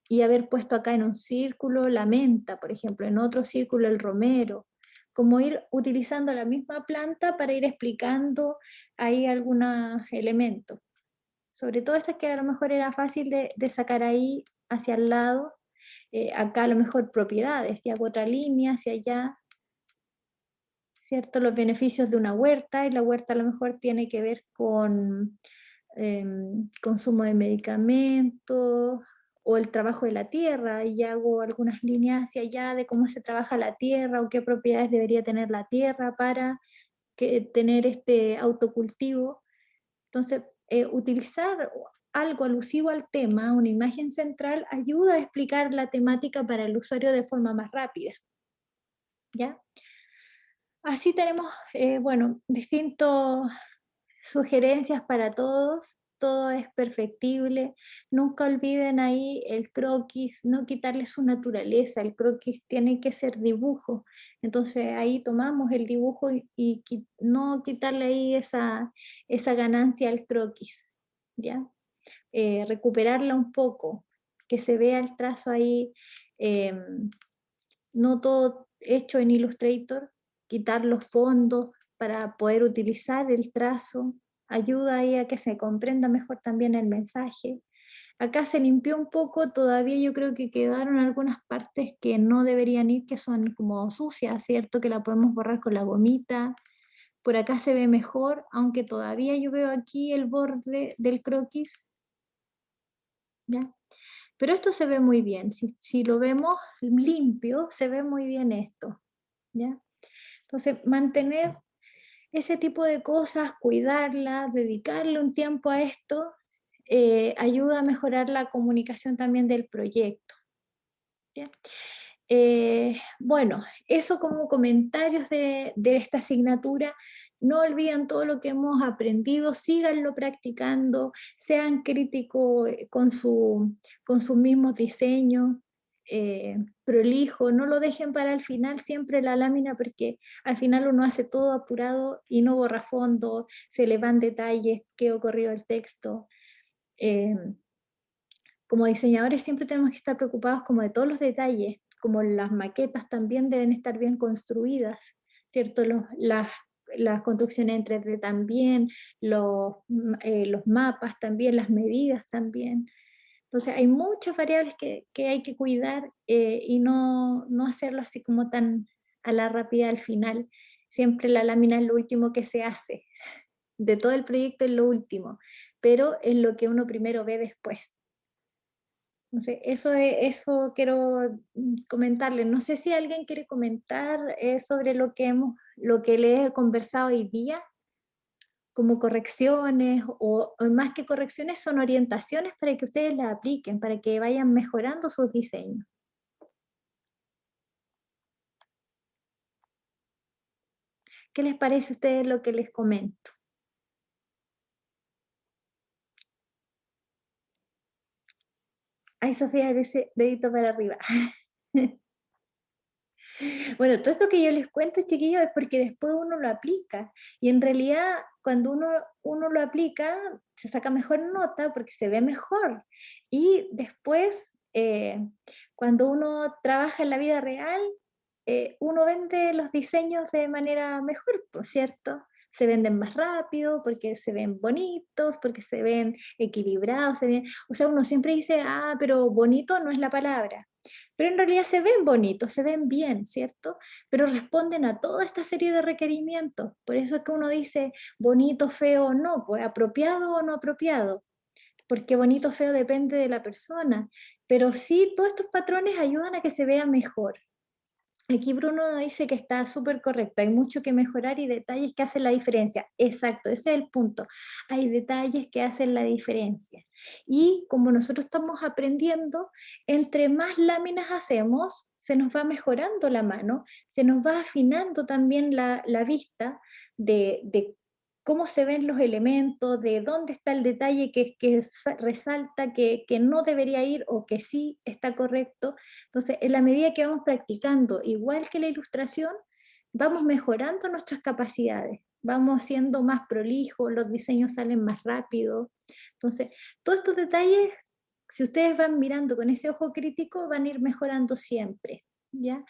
S1: y haber puesto acá en un círculo la menta, por ejemplo, en otro círculo el romero, como ir utilizando la misma planta para ir explicando ahí algunos elementos. Sobre todo estas que a lo mejor era fácil de sacar ahí hacia el lado, acá a lo mejor propiedades, y hago otra línea hacia allá, ¿cierto? Los beneficios de una huerta, y la huerta a lo mejor tiene que ver con consumo de medicamentos o el trabajo de la tierra, y hago algunas líneas hacia allá de cómo se trabaja la tierra o qué propiedades debería tener la tierra para tener este autocultivo. Entonces, utilizar algo alusivo al tema, una imagen central, ayuda a explicar la temática para el usuario de forma más rápida, ¿ya? Así tenemos, bueno, distintas sugerencias para todos, todo es perfectible. Nunca olviden ahí el croquis, no quitarle su naturaleza, el croquis tiene que ser dibujo. Entonces ahí tomamos el dibujo y no quitarle ahí esa ganancia al croquis, ¿ya? Recuperarla un poco, que se vea el trazo ahí, no todo hecho en Illustrator, quitar los fondos para poder utilizar el trazo, ayuda ahí a que se comprenda mejor también el mensaje. Acá se limpió un poco, todavía yo creo que quedaron algunas partes que no deberían ir, que son como sucias, ¿cierto? Que la podemos borrar con la gomita. Por acá se ve mejor, aunque todavía yo veo aquí el borde del croquis, ¿ya? Pero esto se ve muy bien, si lo vemos limpio, se ve muy bien esto, ¿ya? Entonces, mantener ese tipo de cosas, cuidarlas, dedicarle un tiempo a esto, ayuda a mejorar la comunicación también del proyecto, ¿ya? Bueno, eso como comentarios de esta asignatura. No olviden todo lo que hemos aprendido, síganlo practicando, sean críticos con sus mismos diseños, prolijo, no lo dejen para el final siempre la lámina porque al final uno hace todo apurado y no borra fondo, se le van detalles, qué ocurrió el texto. Eh, Como diseñadores siempre tenemos que estar preocupados como de todos los detalles, como las maquetas también deben estar bien construidas, ¿cierto? Las construcciones en 3D también, los mapas también, las medidas también. Entonces hay muchas variables que hay que cuidar y no hacerlo así como tan a la rápida al final. Siempre la lámina es lo último que se hace. de todo el proyecto es lo último, pero es lo que uno primero ve después. Entonces, eso quiero comentarles. No sé si alguien quiere comentar sobre lo que les he conversado hoy día, como correcciones, o más que correcciones, son orientaciones para que ustedes las apliquen, para que vayan mejorando sus diseños. ¿Qué les parece a ustedes lo que les comento? Ay, Sofía, ese dedito para arriba. Bueno, todo esto que yo les cuento, chiquillos, es porque después uno lo aplica. Y en realidad, cuando uno lo aplica, se saca mejor nota porque se ve mejor. Y después, cuando uno trabaja en la vida real, uno vende los diseños de manera mejor, ¿por cierto? Se venden más rápido porque se ven bonitos, porque se ven equilibrados, o sea, uno siempre dice, ah, pero bonito no es la palabra. Pero en realidad se ven bonitos, se ven bien, ¿cierto? Pero responden a toda esta serie de requerimientos. Por eso es que uno dice bonito, feo o no, pues apropiado o no apropiado. Porque bonito, feo depende de la persona. Pero sí, todos estos patrones ayudan a que se vea mejor. Aquí Bruno dice que está súper correcto, hay mucho que mejorar y detalles que hacen la diferencia. Exacto, ese es el punto. Hay detalles que hacen la diferencia. Y como nosotros estamos aprendiendo, entre más láminas hacemos, se nos va mejorando la mano, se nos va afinando también la vista de cómo se ven los elementos, de dónde está el detalle que resalta, que no debería ir o que sí está correcto. Entonces, en la medida que vamos practicando, igual que la ilustración, vamos mejorando nuestras capacidades, vamos siendo más prolijos, los diseños salen más rápido. Entonces, todos estos detalles, si ustedes van mirando con ese ojo crítico, van a ir mejorando siempre, ¿ya?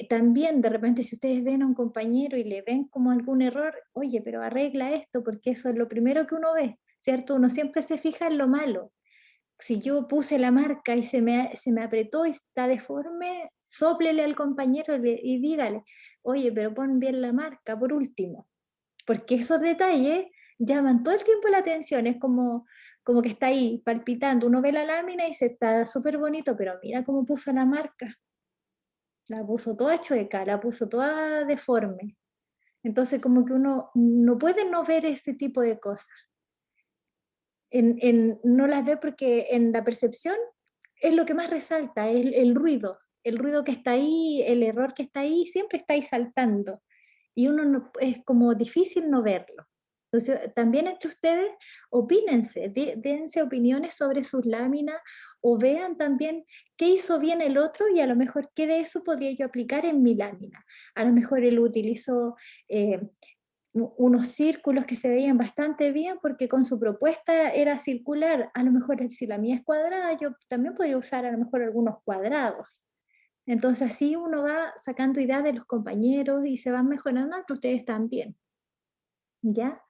S1: También de repente si ustedes ven a un compañero y le ven como algún error, oye, pero arregla esto, porque eso es lo primero que uno ve, ¿cierto? Uno siempre se fija en lo malo. Si yo puse la marca y se me apretó y está deforme, sóplele al compañero y dígale, oye, pero pon bien la marca por último, porque esos detalles llaman todo el tiempo la atención, es como que está ahí palpitando, uno ve la lámina y se está súper bonito, pero mira cómo puso la marca, la puso toda chueca, la puso toda deforme. Entonces como que uno no puede no ver ese tipo de cosas. No las ve porque en la percepción es lo que más resalta, es el ruido que está ahí, el error que está ahí, siempre está ahí saltando. Y uno es como difícil no verlo. Entonces, también entre ustedes, opínense, dense opiniones sobre sus láminas o vean también qué hizo bien el otro y a lo mejor qué de eso podría yo aplicar en mi lámina. A lo mejor él utilizó unos círculos que se veían bastante bien porque con su propuesta era circular. A lo mejor si la mía es cuadrada, yo también podría usar a lo mejor algunos cuadrados. Entonces así uno va sacando ideas de los compañeros y se van mejorando entre ustedes también. ¿Ya?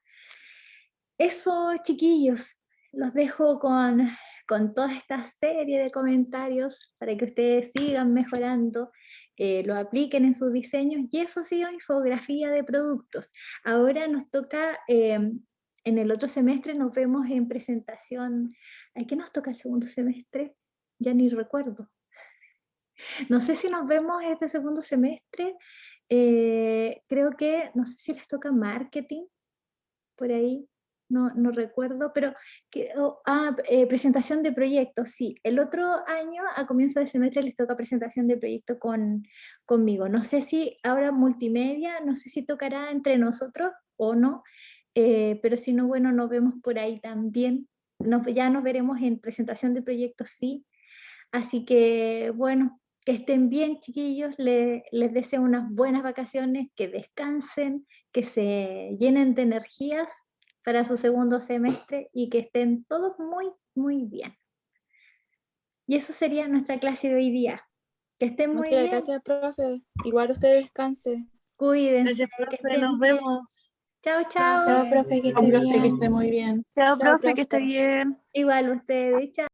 S1: Eso, chiquillos, los dejo con toda esta serie de comentarios para que ustedes sigan mejorando, lo apliquen en sus diseños, y eso ha sido infografía de productos. Ahora nos toca, en el otro semestre nos vemos en presentación. ¿A qué nos toca el segundo semestre? Ya ni recuerdo. No sé si nos vemos este segundo semestre, creo que, no sé si les toca marketing, por ahí, no recuerdo, pero presentación de proyectos, sí. El otro año, a comienzo de semestre, les toca presentación de proyecto conmigo. No sé si ahora multimedia, no sé si tocará entre nosotros o no, pero si no, bueno, nos vemos por ahí también. Ya nos veremos en presentación de proyectos, sí. Así que, bueno, que estén bien, chiquillos. Les deseo unas buenas vacaciones, que descansen, que se llenen de energías para su segundo semestre y que estén todos muy, muy bien. Y eso sería nuestra clase de hoy día. Que estén muy
S2: Muchas
S1: bien.
S2: gracias, profe. Igual usted descanse.
S1: Cuídense,
S3: Gracias,
S1: que
S3: profe,
S1: estén
S3: nos
S1: bien.
S3: vemos.
S1: Chao,
S2: Chao,
S1: chao.
S2: profe, que
S3: Chao,
S2: esté
S3: profe, que esté
S2: bien.
S3: muy bien.
S4: Chao,
S2: Chao,
S4: profe, que esté
S2: profe.
S4: bien.
S1: Igual ustedes. Chao.